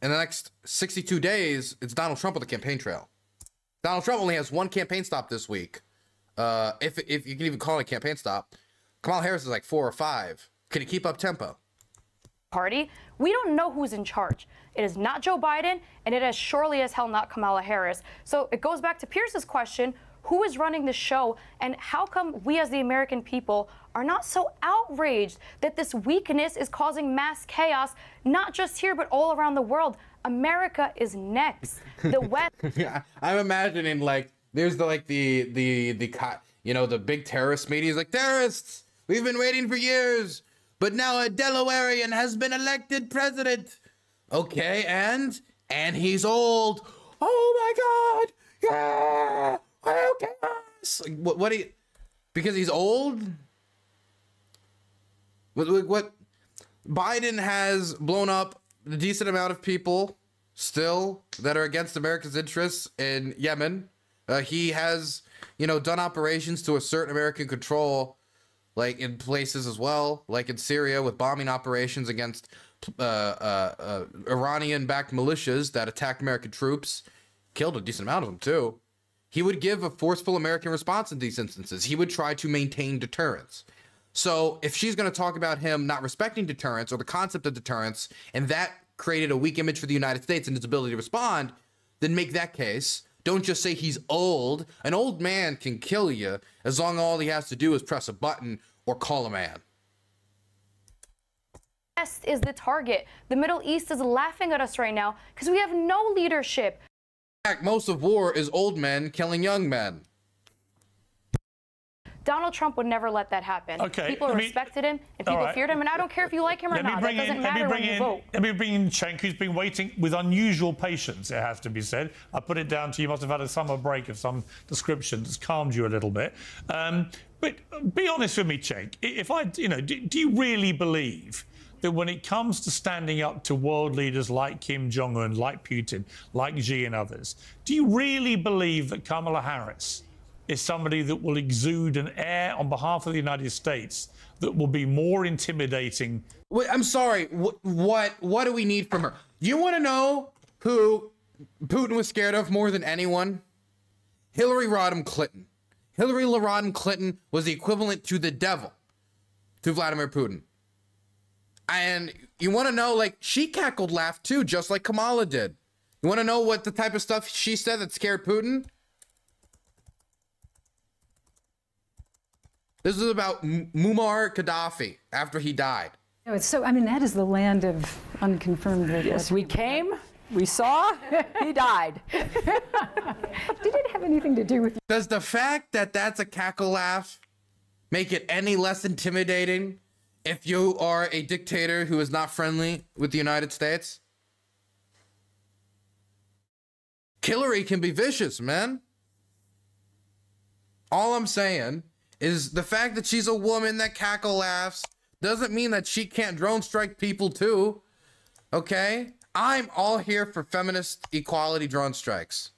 in the next 62 days, it's Donald Trump on the campaign trail. Donald Trump only has one campaign stop this week. If you can even call it a campaign stop. Kamala Harris is like 4 or 5. Can he keep up tempo? Party, we don't know who's in charge. It is not Joe Biden, and it is surely as hell not Kamala Harris. So it goes back to Pierce's question, who is running the show, and how come we as the American people are not so outraged that this weakness is causing mass chaos, not just here, but all around the world? America is next. The West. Yeah, I'm imagining like there's the big terrorist meeting. He's like, terrorists, we've been waiting for years, but now a Delawarean has been elected president. Okay, and he's old. Oh my God, yeah. Okay. What? Because he's old. What? Biden has blown up a decent amount of people still that are against America's interests in Yemen. He has, done operations to assert American control, like in places as well, like in Syria with bombing operations against Iranian-backed militias that attacked American troops. Killed a decent amount of them too. He would give a forceful American response in these instances. He would try to maintain deterrence. So if she's going to talk about him not respecting deterrence or the concept of deterrence, and that created a weak image for the United States and its ability to respond, then make that case. Don't just say he's old. An old man can kill you as long as all he has to do is press a button or call a man. West is the target. The Middle East is laughing at us right now because we have no leadership. In fact, most of war is old men killing young men. Donald Trump would never let that happen. Okay, people respected him and people feared him, and I don't care if you like him or not. That doesn't matter when you vote. Let me bring in Cenk, who's been waiting with unusual patience, it has to be said. I put it down to you must have had a summer break of some description that's calmed you a little bit. But be honest with me, Cenk. If do you really believe that when it comes to standing up to world leaders like Kim Jong-un, like Putin, like Xi and others, do you really believe that Kamala Harris is somebody that will exude an air on behalf of the United States that will be more intimidating? Wait, I'm sorry. What do we need from her? You want to know who Putin was scared of more than anyone? Hillary Rodham Clinton. Hillary Rodham Clinton was the equivalent to the devil to Vladimir Putin. And you want to know, like, she cackled laughed too, just like Kamala did. You want to know what the type of stuff she said that scared Putin? This is about Muammar Gaddafi after he died. No, it's so, I mean, that is the land of unconfirmed. Yes, we came, we saw, he died. Did it have anything to do with you? Does the fact that that's a cackle laugh make it any less intimidating if you are a dictator who is not friendly with the United States? Hillary can be vicious, man. All I'm saying is the fact that she's a woman that cackle laughs doesn't mean that she can't drone strike people too. Okay? I'm all here for feminist equality drone strikes.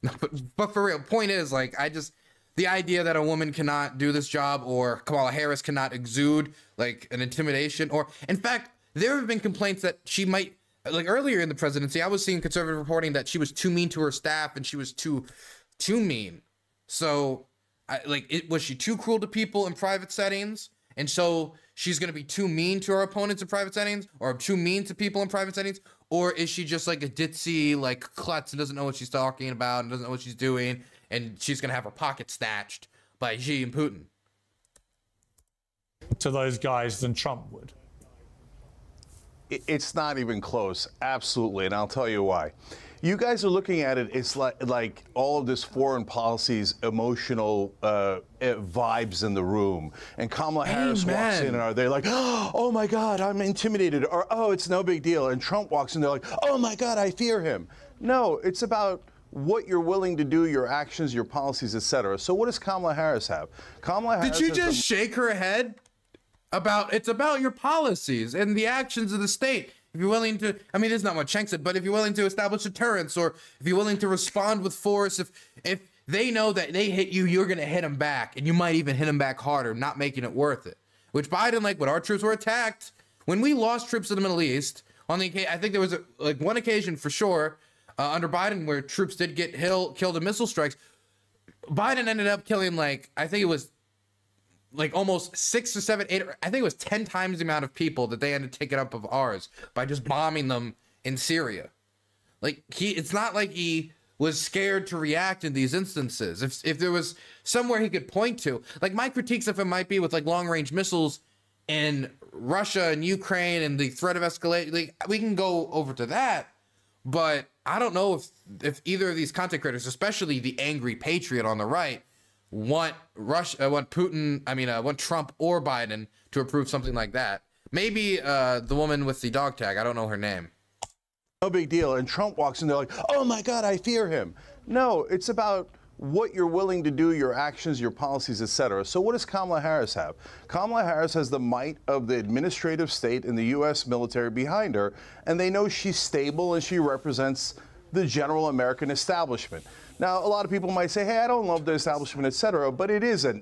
No, but for real, point is, like, the idea that a woman cannot do this job or Kamala Harris cannot exude like an intimidation, or in fact, there have been complaints that she might, like earlier in the presidency, I was seeing conservative reporting that she was too mean to her staff and she was too mean. So was she too cruel to people in private settings? And so she's going to be too mean to her opponents in private settings, or too mean to people in private settings? Or is she just like a ditzy, like klutz and doesn't know what she's talking about and doesn't know what she's doing, and she's going to have her pocket snatched by Xi and Putin? To those guys than Trump would. It's not even close, absolutely, and I'll tell you why. You guys are looking at it, it's like all of this foreign policy's emotional vibes in the room. And Kamala Harris walks in and they're like, oh my God, I'm intimidated. Or, oh, it's no big deal. And Trump walks in, they're like, oh my God, I fear him. No, it's about what you're willing to do, your actions, your policies, etc. So what does Kamala Harris have? Kamala Harris. Did you just shake her head? It's about your policies and the actions of the state. If you're willing to, I mean, this is not what Cenk said, but if you're willing to establish deterrence, or if you're willing to respond with force, if they know that they hit you, you're going to hit them back, and you might even hit them back harder, not making it worth it. Which Biden, like when our troops were attacked, when we lost troops in the Middle East, I think there was one occasion for sure under Biden where troops did get killed in missile strikes. Biden ended up killing, like, I think it was like almost 6 or 7, 8, I think it was 10 times the amount of people that they had to take it up of ours by just bombing them in Syria. Like, it's not like he was scared to react in these instances. If there was somewhere he could point to, like my critiques of him might be with like long range missiles in Russia and Ukraine and the threat of escalation, like we can go over to that, but I don't know if either of these content creators, especially the angry patriot on the right, want Trump or Biden to approve something like that. Maybe the woman with the dog tag, I don't know her name. No big deal. And Trump walks in there like, oh my God, I fear him. No, it's about what you're willing to do, your actions, your policies, etc. So what does Kamala Harris have? Kamala Harris has the might of the administrative state and the U.S. military behind her, and they know she's stable and she represents the general American establishment. Now, a lot of people might say, hey, I don't love the establishment, etc., but it is a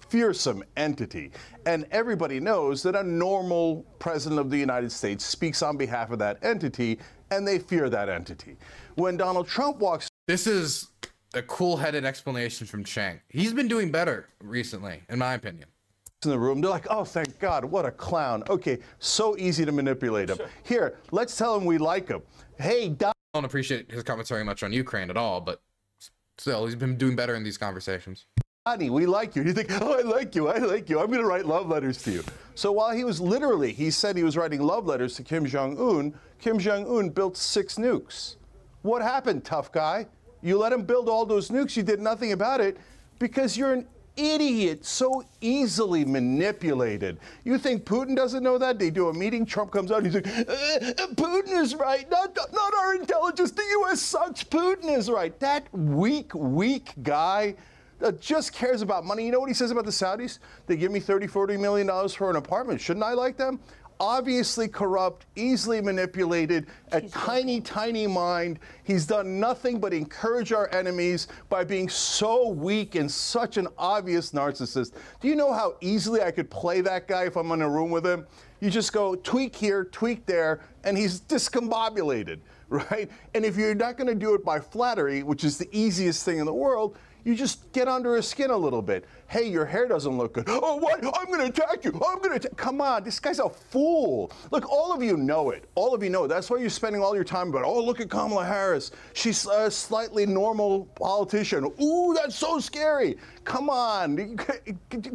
fearsome entity. And everybody knows that a normal president of the United States speaks on behalf of that entity, and they fear that entity. When Donald Trump walks... This is a cool-headed explanation from Cenk. He's been doing better recently, in my opinion. In the room, they're like, oh, thank God, what a clown. Okay, so easy to manipulate him. Sure. Here, let's tell him we like him. Hey, I don't appreciate his commentary much on Ukraine at all, but still, he's been doing better in these conversations. Donnie, we like you. You think, oh, I like you, I like you. I'm going to write love letters to you. So while he was literally, he said he was writing love letters to Kim Jong-un built 6 nukes. What happened, tough guy? You let him build all those nukes, you did nothing about it because you're an idiot, so easily manipulated. You think Putin doesn't know that? They do a meeting, Trump comes out, he's like, Putin is right, not our intelligence, the U.S. sucks, Putin is right. That weak guy that just cares about money. You know what he says about the Saudis? They give me $30, $40 million for an apartment. Shouldn't I like them? Obviously corrupt, easily manipulated, a tiny mind. He's done nothing but encourage our enemies by being so weak and such an obvious narcissist. Do you know how easily I could play that guy if I'm in a room with him? You just go tweak here, tweak there, and he's discombobulated, right? And if you're not going to do it by flattery, which is the easiest thing in the world, you just get under his skin a little bit. Hey, your hair doesn't look good. Oh, what? I'm going to attack you. I'm going to come on, this guy's a fool. Look, all of you know it. All of you know it. That's why you're spending all your time about, oh, look at Kamala Harris. She's a slightly normal politician. Ooh, that's so scary. Come on.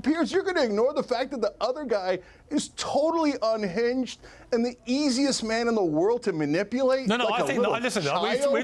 Piers, you're going to ignore the fact that the other guy is totally unhinged and the easiest man in the world to manipulate. No, like I think,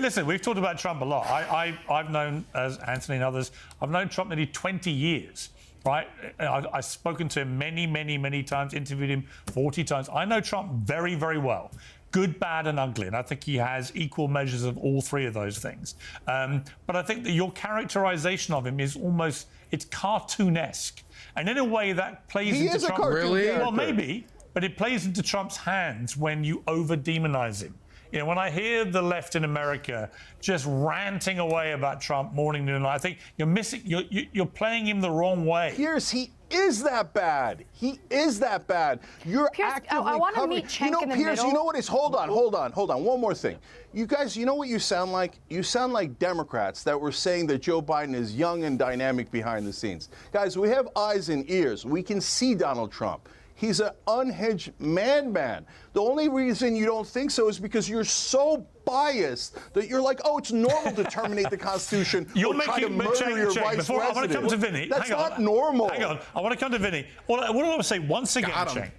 listen, we've talked about Trump a lot. I've known, as Anthony and others, I've known Trump nearly 20 years, right? I've spoken to him many times, interviewed him 40 times. I know Trump very, very well. Good, bad, and ugly. And I think he has equal measures of all 3 of those things. But I think that your characterization of him is almost, it's cartoonesque. And in a way that plays into Trump. Really? Well, maybe, but it plays into Trump's hands when you over-demonize him. You know, when I hear the left in America just ranting away about Trump morning, noon, and night, I think you're missing, you're playing him the wrong way. Piers, he is that bad. He is that bad. You're Piers, actively I want to meet Cenk in the Piers, middle. you know what is? Hold on. One more thing. You guys, you know what you sound like? You sound like Democrats that were saying that Joe Biden is young and dynamic behind the scenes. Guys, we have eyes and ears. We can see Donald Trump. He's an unhinged man. The only reason you don't think so is because you're so biased that you're like, oh, it's normal to terminate the Constitution or try to murder your vice president. I want to come to Vinny. That's not normal. Hang on. I want to come to Vinny. What I want to say once again, Cenk,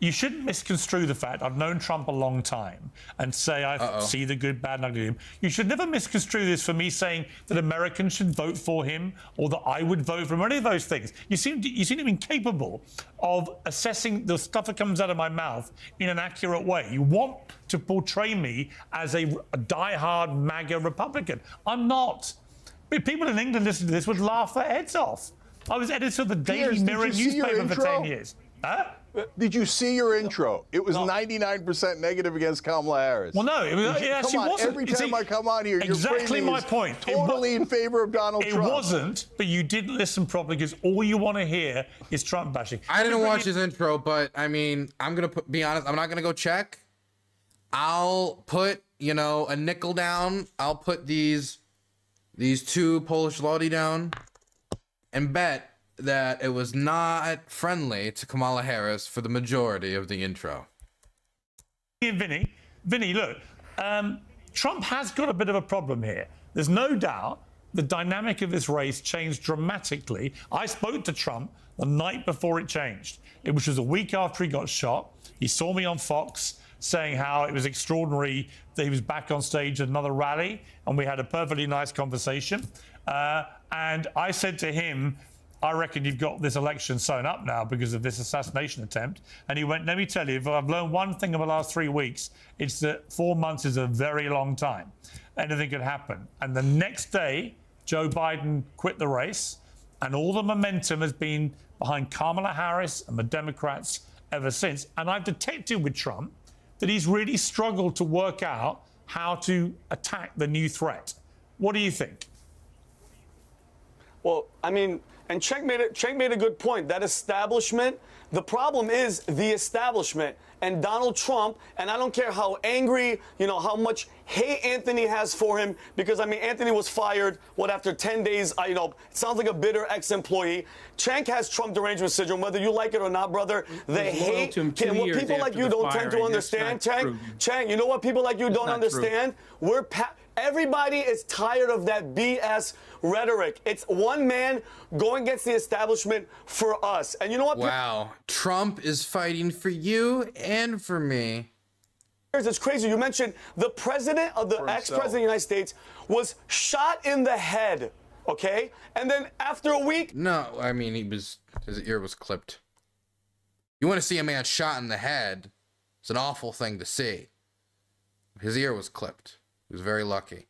you shouldn't misconstrue the fact I've known Trump a long time and say I see the good, bad, and ugly in him. You should never misconstrue this for me saying that Americans should vote for him or that I would vote for him or any of those things. You seem to be incapable of assessing the stuff that comes out of my mouth in an accurate way. You want to portray me as a die-hard MAGA Republican. I'm not. People in England listening to this would laugh their heads off. I was editor of the Daily Mirror newspaper for 10 years. Huh? Did you see your intro? It was 99% negative against Kamala Harris. Well, no, it actually wasn't. Every time I come on here, exactly you're my point. Totally in favor of Donald Trump. It wasn't, but you didn't listen properly because all you want to hear is Trump bashing. I didn't watch his intro, but I mean, I'm gonna be honest. I'm not gonna go check. I'll put, you know, a nickel down. I'll put these two Polish zloty down, and bet that it was not friendly to Kamala Harris for the majority of the intro. Vinny, look, Trump has got a bit of a problem here. There's no doubt the dynamic of this race changed dramatically. I spoke to Trump the night before it changed, which was a week after he got shot. He saw me on Fox saying how it was extraordinary that he was back on stage at another rally, and we had a perfectly nice conversation. And I said to him, I reckon you've got this election sewn up now because of this assassination attempt. And he went, let me tell you, if I've learned one thing in the last 3 weeks, it's that 4 months is a very long time. Anything could happen. And the next day, Joe Biden quit the race, and all the momentum has been behind Kamala Harris and the Democrats ever since. And I've detected with Trump that he's really struggled to work out how to attack the new threat. What do you think? Well, I mean, and Cenk made a good point. That establishment, the problem is the establishment and Donald Trump, and I don't care how angry, you know, how much hate Anthony has for him, because, I mean, Anthony was fired, after 10 days, you know, it sounds like a bitter ex-employee. Cenk has Trump derangement syndrome, whether you like it or not, brother. They hate him. What people like you don't tend to understand, Cenk, you know what people like you don't understand? Everybody is tired of that BS rhetoric. It's one man going against the establishment for us. And you know what? Wow. Trump is fighting for you and for me. It's crazy. You mentioned the president of the ex-president of the United States was shot in the head, okay? And then after a week... No, I mean, his ear was clipped. You want to see a man shot in the head, it's an awful thing to see. His ear was clipped. He was very lucky.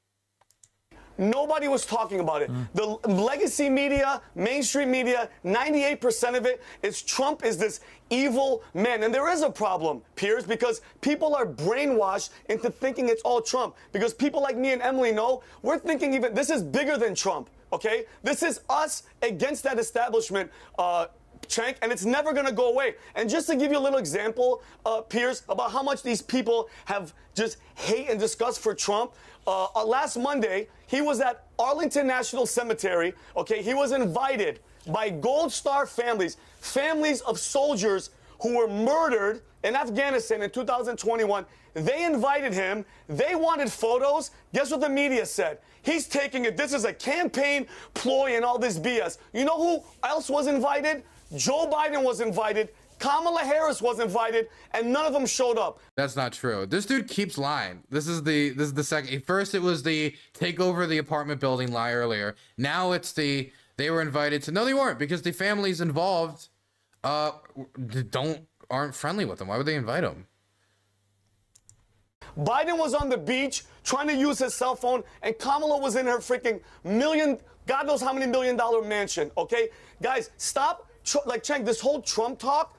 Nobody was talking about it. The legacy media, mainstream media, 98% of it is Trump is this evil man. And there is a problem, Piers, because people are brainwashed into thinking it's all Trump. Because people like me and Emily know, we're thinking even this is bigger than Trump, okay? This is us against that establishment, Cenk, and it's never going to go away. And just to give you a little example, Piers, about how much these people have just hate and disgust for Trump, last Monday, he was at Arlington National Cemetery, okay? He was invited by Gold Star families of soldiers who were murdered in Afghanistan in 2021. They invited him. They wanted photos. Guess what the media said? He's taking it. This is a campaign ploy and all this BS. You know who else was invited? Joe Biden was invited, Kamala Harris was invited, and none of them showed up. That's not true. This dude keeps lying. This is the second. First, it was the take over the apartment building lie earlier. Now it's they were invited to. No, they weren't, because the families involved aren't friendly with them. Why would they invite them? Biden was on the beach trying to use his cell phone, and Kamala was in her freaking God knows how many $1 million mansion. Okay, guys, stop. Like, Cenk, this whole Trump talk,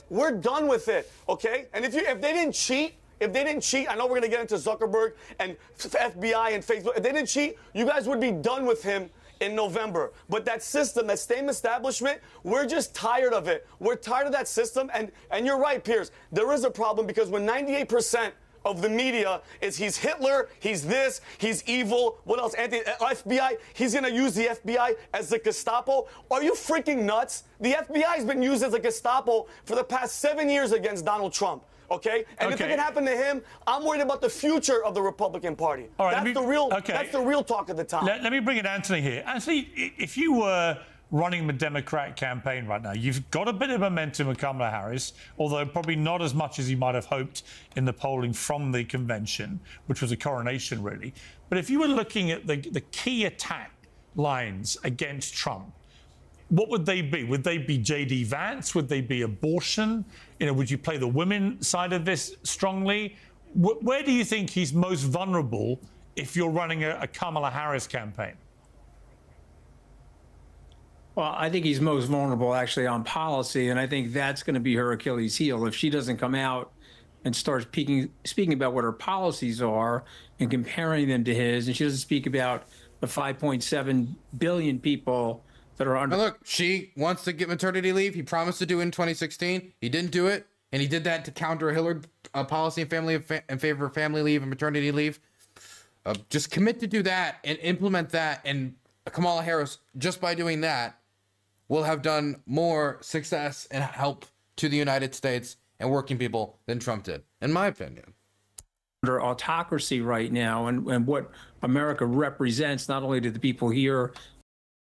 we're done with it, okay? And if they didn't cheat, I know we're gonna get into Zuckerberg and FBI and Facebook. If they didn't cheat, you guys would be done with him in November. But that system, that same establishment, we're just tired of it. We're tired of that system, and you're right, Piers. There is a problem, because when 98% of the media is he's Hitler, he's this, he's evil. What else? FBI, he's going to use the FBI as the Gestapo. Are you freaking nuts? The FBI has been used as a Gestapo for the past 7 years against Donald Trump. Okay? And if it can happen to him, I'm worried about the future of the Republican Party. All right, that's the real talk of the time. Let me bring in Anthony here. Anthony, if you were running the Democrat campaign right now? You've got a bit of momentum with Kamala Harris, although probably not as much as you might have hoped in the polling from the convention, which was a coronation, really. But if you were looking at the key attack lines against Trump, what would they be? Would they be J.D. Vance? Would they be abortion? You know, would you play the women side of this strongly? Where do you think he's most vulnerable if you're running a Kamala Harris campaign? Well, I think he's most vulnerable actually on policy, and I think that's going to be her Achilles heel. If she doesn't come out and starts speaking about what her policies are and comparing them to his, and she doesn't speak about the 5.7 billion people that are under. Now look, she wants to get maternity leave. He promised to do it in 2016. He didn't do it, and he did that to counter a Hillary policy in favor of family leave and maternity leave. Just commit to do that and implement that, and Kamala Harris, just by doing that, will have done more success and help to the United States and working people than Trump did, in my opinion. Under autocracy right now, and what America represents, not only to the people here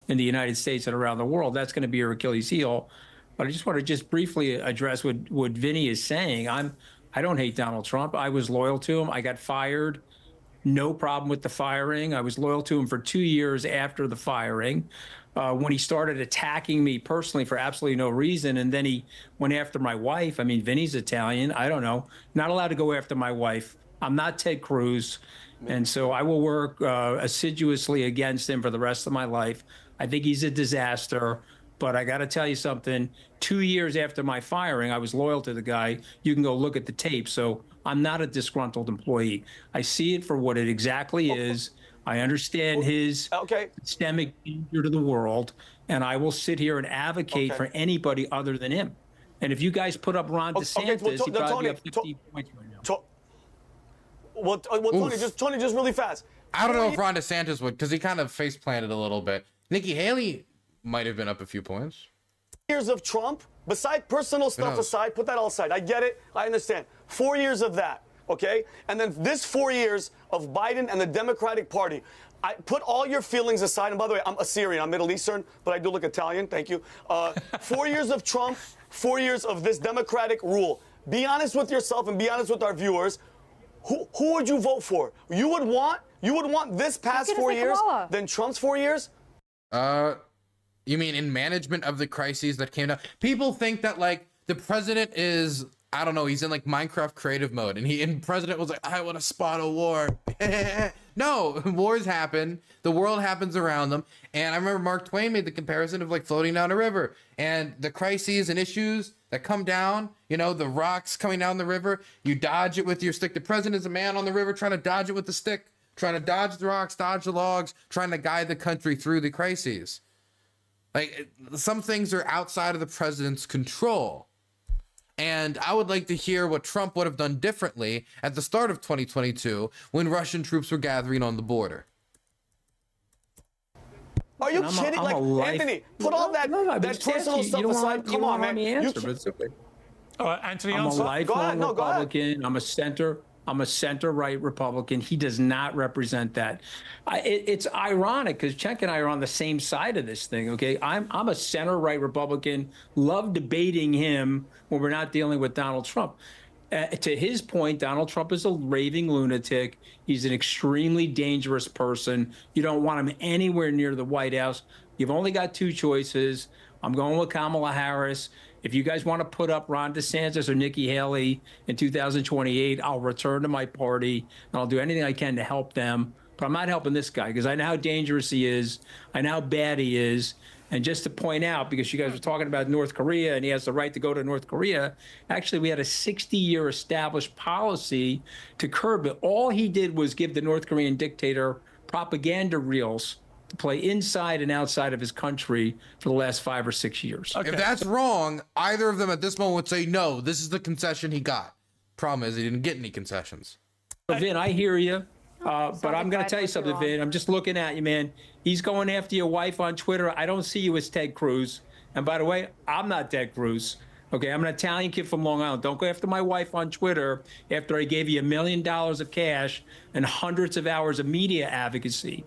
in the United States and around the world, that's going to be her Achilles heel. But I just want to just briefly address what Vinny is saying. I don't hate Donald Trump. I was loyal to him. I got fired. No problem with the firing. I was loyal to him for 2 years after the firing. When he started attacking me personally for absolutely no reason, and then he went after my wife. I mean, Vinny's Italian. I don't know. Not allowed to go after my wife. I'm not Ted Cruz. And so I will work assiduously against him for the rest of my life. I think he's a disaster. But I got to tell you something. 2 years after my firing, I was loyal to the guy. You can go look at the tape. So I'm not a disgruntled employee. I see it for what it exactly is. I understand his systemic danger to the world, and I will sit here and advocate for anybody other than him. And if you guys put up Ron DeSantis, he'd probably be up 50 points right now. Tony, just really fast. I don't know if Ron DeSantis would, because he kind of face planted a little bit. Nikki Haley might have been up a few points. Years of Trump, beside personal stuff aside, put that all aside. I get it. I understand. 4 years of that. Okay? And then this 4 years of Biden and the Democratic Party. I put all your feelings aside. And by the way, I'm Assyrian. I'm Middle Eastern, but I do look Italian. Thank you. 4 years of Trump, 4 years of this Democratic rule. Be honest with yourself and be honest with our viewers. Who would you vote for? You would want this past 4 years than Trump's 4 years? You mean in management of the crises that came down? People think that, like, the president is, I don't know, he's in like Minecraft creative mode, and the president was like, I want to spot a war. No, wars happen. The world happens around them. And I remember Mark Twain made the comparison of like floating down a river, and the crises and issues that come down, you know, the rocks coming down the river, you dodge it with your stick. The president is a man on the river trying to dodge it with the stick, trying to dodge the rocks, dodge the logs, trying to guide the country through the crises. Like, some things are outside of the president's control. And I would like to hear what Trump would have done differently at the start of 2022 when Russian troops were gathering on the border. Are you kidding? Anthony, put all that personal stuff aside. Come on, man. Anthony, I'm a lifelong Go ahead. Republican. I'm a center-right Republican. He does not represent that. It's ironic because Cenk and I are on the same side of this thing, okay? I'm a center-right Republican, love debating him when we're not dealing with Donald Trump. To his point, Donald Trump is a raving lunatic. He's an extremely dangerous person. You don't want him anywhere near the White House. You've only got two choices. I'm going with Kamala Harris. If you guys want to put up Ron DeSantis or Nikki Haley in 2028, I'll return to my party, and I'll do anything I can to help them. But I'm not helping this guy because I know how dangerous he is. I know how bad he is. And just to point out, because you guys were talking about North Korea and he has the right to go to North Korea, actually, we had a 60-year established policy to curb it. All he did was give the North Korean dictator propaganda reels to play inside and outside of his country for the last 5 or 6 years. Okay. If that's wrong, either of them at this moment would say, no, this is the concession he got. Problem is, he didn't get any concessions. Vin, I hear you. But I'm going to tell you something, Vin. I'm just looking at you, man. He's going after your wife on Twitter. I don't see you as Ted Cruz. And by the way, I'm not Ted Cruz. Okay, I'm an Italian kid from Long Island. Don't go after my wife on Twitter after I gave you $1 million of cash and hundreds of hours of media advocacy.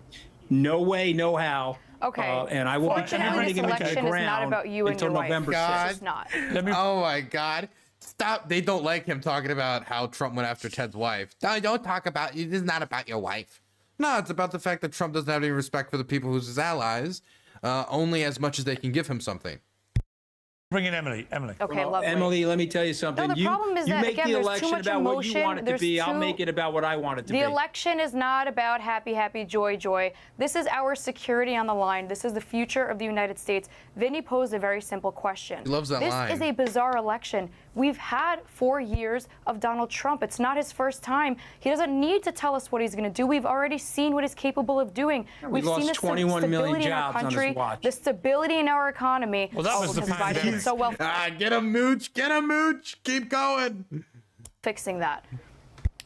No way, no how. Okay. And I won't be Fortunately, this election is not about you and until your wife. November 6th. It's not. Oh my God. Stop. They don't like him talking about how Trump went after Ted's wife. No, don't talk about you. This is not about your wife. No, it's about the fact that Trump doesn't have any respect for the people who's his allies, only as much as they can give him something. Bring in Emily. Emily. Okay, lovely. Emily, let me tell you something. No, the problem is you that, make again, the there's election too much about what you emotion. want it to be. I'll make it about what I want it to be. The election is not about happy, happy, joy, joy. This is our security on the line. This is the future of the United States. Vinny posed a very simple question. He loves that line. This is a bizarre election. We've had 4 years of Donald Trump. It's not his first time. He doesn't need to tell us what he's going to do. We've already seen what he's capable of doing. We've lost seen the 21 million stability in our jobs on country, his watch. the stability in our economy. Well, that was the because Biden pandemic. did so well Get a mooch. Get a mooch. Keep going. fixing that.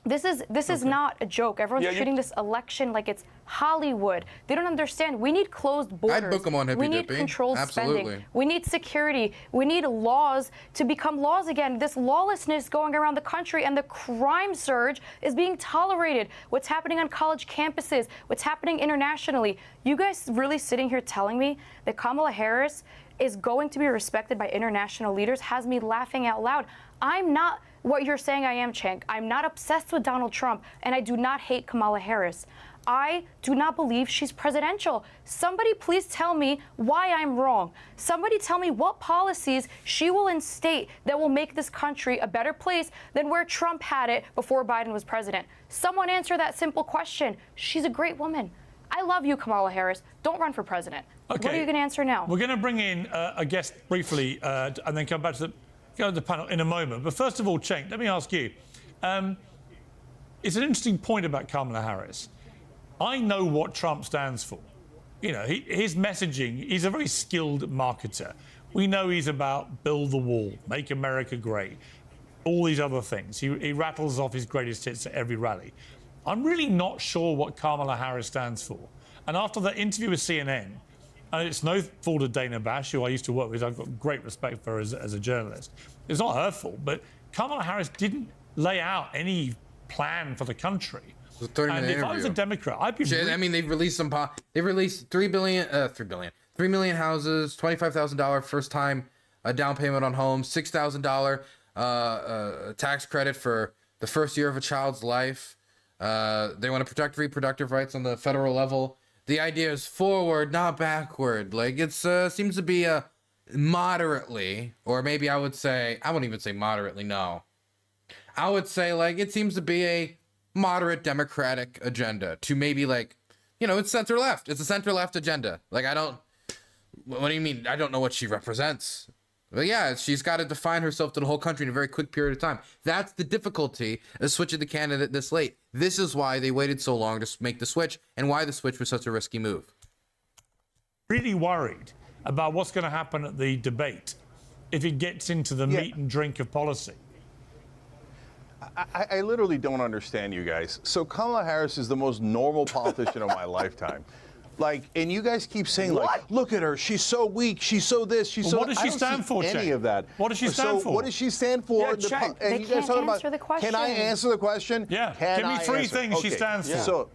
This is not a joke. Everyone's treating this election like it's Hollywood. They don't understand. We need closed borders. I'd book them on Hippy We need Dippy. controlled Absolutely. spending. We need security. We need laws to become laws again. This lawlessness going around the country and the crime surge is being tolerated. What's happening on college campuses, what's happening internationally. You guys really sitting here telling me that Kamala Harris is going to be respected by international leaders has me laughing out loud. I'm not what you're saying I am, Cenk. I'm not obsessed with Donald Trump, and I do not hate Kamala Harris. I do not believe she's presidential. Somebody please tell me why I'm wrong. Somebody tell me what policies she will instate that will make this country a better place than where Trump had it before Biden was president. Someone answer that simple question. She's a great woman. I love you, Kamala Harris. Don't run for president. Okay. What are you going to answer now? We're going to bring in a guest briefly and then come back to the panel in a moment. But first of all, Cenk, let me ask you. It's an interesting point about Kamala Harris. I know what Trump stands for. You know, his messaging, he's a very skilled marketer. We know he's about build the wall, make America great, all these other things. He rattles off his greatest hits at every rally. I'm really not sure what Kamala Harris stands for. And after that interview with CNN, and it's no fault of Dana Bash, who I used to work with, I've got great respect for her as a journalist. It's not her fault, but Kamala Harris didn't lay out any plan for the country. And if I was a Democrat, I'd be. I mean, they've released some. They've released 3 million houses, $25,000 first time down payment on homes, $6,000 tax credit for the first year of a child's life. They want to protect reproductive rights on the federal level. The idea is forward, not backward. Like it's seems to be a moderately, or maybe I would say, I wouldn't even say moderately. No, I would say like it seems to be a moderate Democratic agenda to maybe like, you know, it's center left. It's a center left agenda. Like what do you mean? I don't know what she represents. But yeah, she's got to define herself to the whole country in a very quick period of time. That's the difficulty of switching the candidate this late. This is why they waited so long to make the switch and why the switch was such a risky move. Really worried about what's going to happen at the debate if it gets into the meat and drink of policy. I literally don't understand you guys. So Kamala Harris is the most normal politician of my lifetime. Like, and you guys keep saying, like, look at her, she's so weak, she's so this, she's so... What does she stand for, any of that. What does she stand for? What does she stand for? Yeah, and you guys talking about, the question. can I answer the question? Yeah, can give me three things she stands for. So,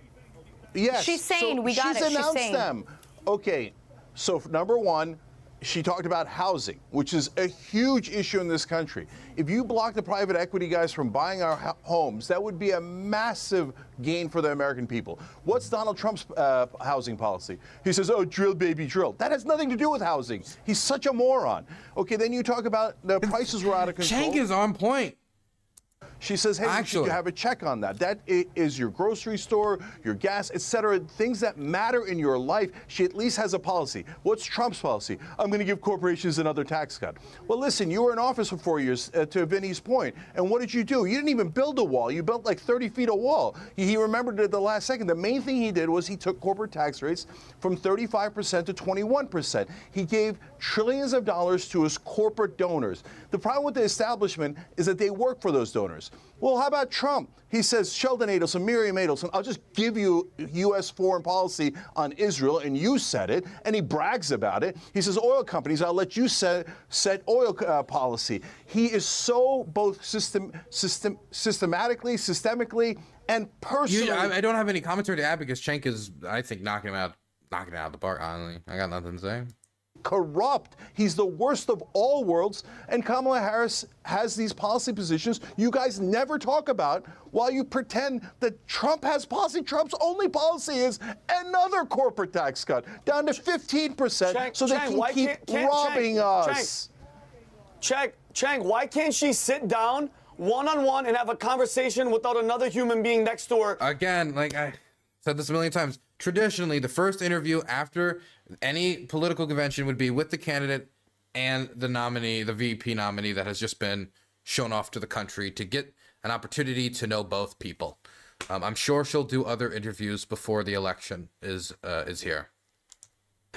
yes. She's sane, we got it, she's sane. Them. Okay, so number one, she talked about housing, which is a huge issue in this country. If you block the private equity guys from buying our homes, that would be a massive gain for the American people. What's Donald Trump's housing policy? He says, oh, drill, baby, drill. That has nothing to do with housing. He's such a moron. Okay, then you talk about the prices were out of control. Cenk is on point. She says, hey, you should have a check on that. That is your grocery store, your gas, etc. Things that matter in your life. She at least has a policy. What's Trump's policy? I'm going to give corporations another tax cut. Well, listen, you were in office for 4 years, to Vinny's point. And what did you do? You didn't even build a wall. You built like 30 feet of wall. He remembered it at the last second. The main thing he did was he took corporate tax rates from 35% to 21%. He gave trillions of dollars to his corporate donors. The problem with the establishment is that they work for those donors. Well, how about Trump? He says, Sheldon Adelson, Miriam Adelson, I'll just give you U.S. foreign policy on Israel, and you said it, and he brags about it. He says, oil companies, I'll let you set oil policy. He is so both systemically, and personally. I don't have any commentary to add because Cenk is, I think, knocking him out knocking it out of the park, honestly. I got nothing to say. Corrupt. He's the worst of all worlds, and Kamala Harris has these policy positions you guys never talk about while you pretend that Trump has policy. Trump's only policy is another corporate tax cut down to 15% so they can keep robbing us. Cenk, why can't she sit down one-on-one and have a conversation without another human being next to her? Again, like I said this a million times, traditionally, the first interview after any political convention would be with the candidate and the nominee, the VP nominee that has just been shown off to the country to get an opportunity to know both people. I'm sure she'll do other interviews before the election is here.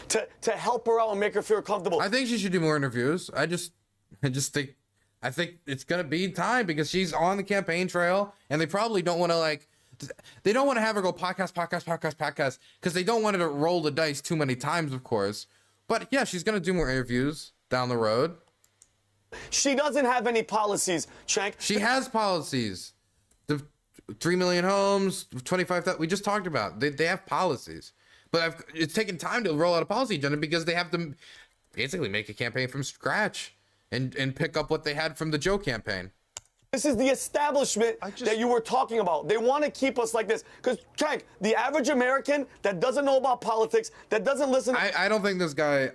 To help her out and make her feel comfortable. I think she should do more interviews. I think it's gonna be time because she's on the campaign trail, and they probably don't want to they don't want to have her go podcast because they don't want her to roll the dice too many times, of course. But yeah, she's gonna do more interviews down the road. She doesn't have any policies, Cenk. She has policies. The 3 million homes, 25,000. We just talked about. They have policies, but it's taken time to roll out a policy agenda because they have to basically make a campaign from scratch and pick up what they had from the Joe campaign. This is the establishment that you were talking about. They want to keep us like this. Because, Cenk, the average American that doesn't know about politics, that doesn't listen... I don't think this guy...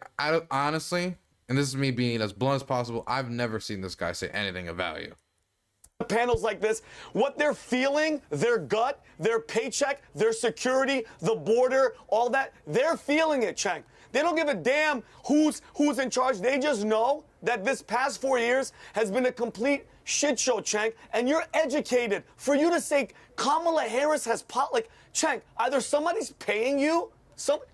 honestly, and this is me being as blunt as possible, I've never seen this guy say anything of value. Panels like this, what they're feeling, their gut, their paycheck, their security, the border, all that, they're feeling it, Cenk. They don't give a damn who's in charge. They just know that this past 4 years has been a complete shit show, Cenk. And you're educated. For you to say Kamala Harris has Cenk, either somebody's paying you,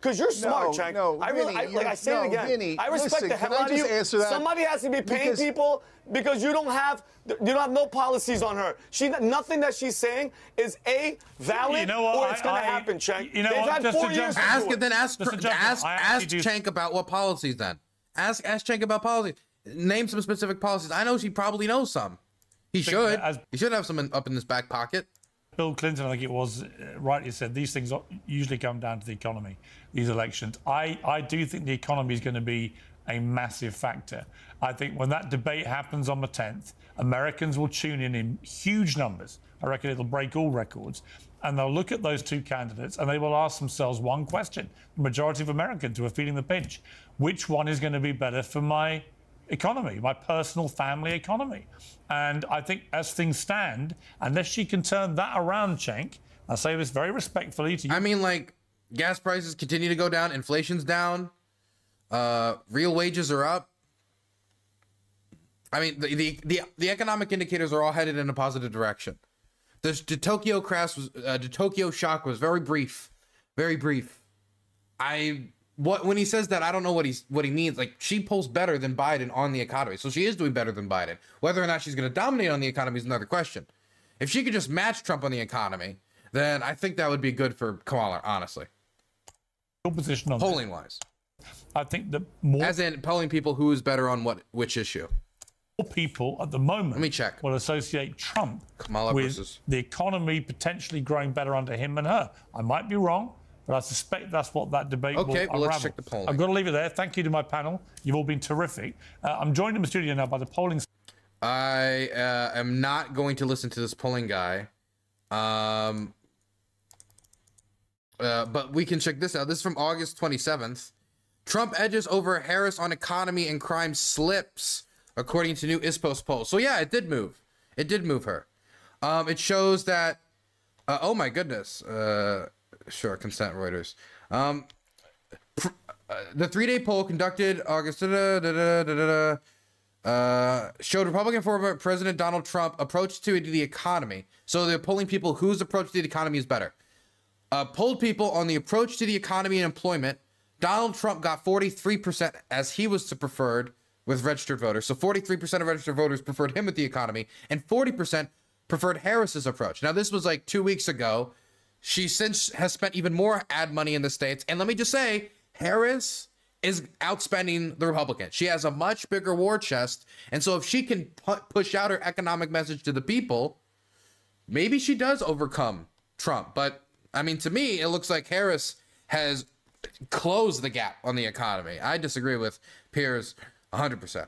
because you're smart, Cenk. No, I say it again. Vinny, I respect the hell out of you. Somebody has to be paying people because you don't have no policies on her. Nothing that she's saying is valid or it's going to happen, Cenk. You know They've what? had 4 years. Ask Cenk about what policies then. Ask Cenk about policies. Name some specific policies. I know she probably knows some. He should. He should have some up in his back pocket. Bill Clinton, I think it was, rightly said, these things usually come down to the economy, these elections. I do think the economy is going to be a massive factor. I think when that debate happens on the 10th, Americans will tune in huge numbers. I reckon it'll break all records. And they'll look at those two candidates and they will ask themselves one question. The majority of Americans who are feeling the pinch. Which one is going to be better for my economy, my personal family economy? And I think as things stand, unless she can turn that around, Cenk, I say this very respectfully to you. I mean, like, gas prices continue to go down, inflation's down, real wages are up. I mean, the economic indicators are all headed in a positive direction. The Tokyo crash was the Tokyo shock was very brief, very brief. When he says that, I don't know what he means. Like, she pulls better than Biden on the economy, so she is doing better than Biden. Whether or not she's going to dominate on the economy is another question. If she could just match Trump on the economy, then I think that would be good for Kamala, honestly. Your position on polling wise, I think that more, as in polling people who is better on which issue. More people at the moment, let me check, will associate Trump Kamala with versus the economy potentially growing better under him and her. I might be wrong, but I suspect that's what that debate will unravel. Let's check the polling. I've got to leave it there. Thank you to my panel. You've all been terrific. I'm joined in the studio now by the polling. I am not going to listen to this polling guy. But we can check this out. This is from August 27th. Trump edges over Harris on economy and crime slips, according to new ISPOS poll. So yeah, it did move. It did move her. It shows that, oh my goodness. Sure, consent Reuters. The 3-day poll conducted August showed Republican former President Donald Trump approach to the economy. So they're polling people whose approach to the economy is better. Polled people on the approach to the economy and employment. Donald Trump got 43% as he was preferred with registered voters. So 43% of registered voters preferred him with the economy, and 40% preferred Harris's approach. Now, this was like 2 weeks ago. She since has spent even more ad money in the States. And let me just say, Harris is outspending the Republicans. She has a much bigger war chest. And so if she can push out her economic message to the people, maybe she does overcome Trump. But I mean, to me, it looks like Harris has close the gap on the economy. I disagree with Piers 100%.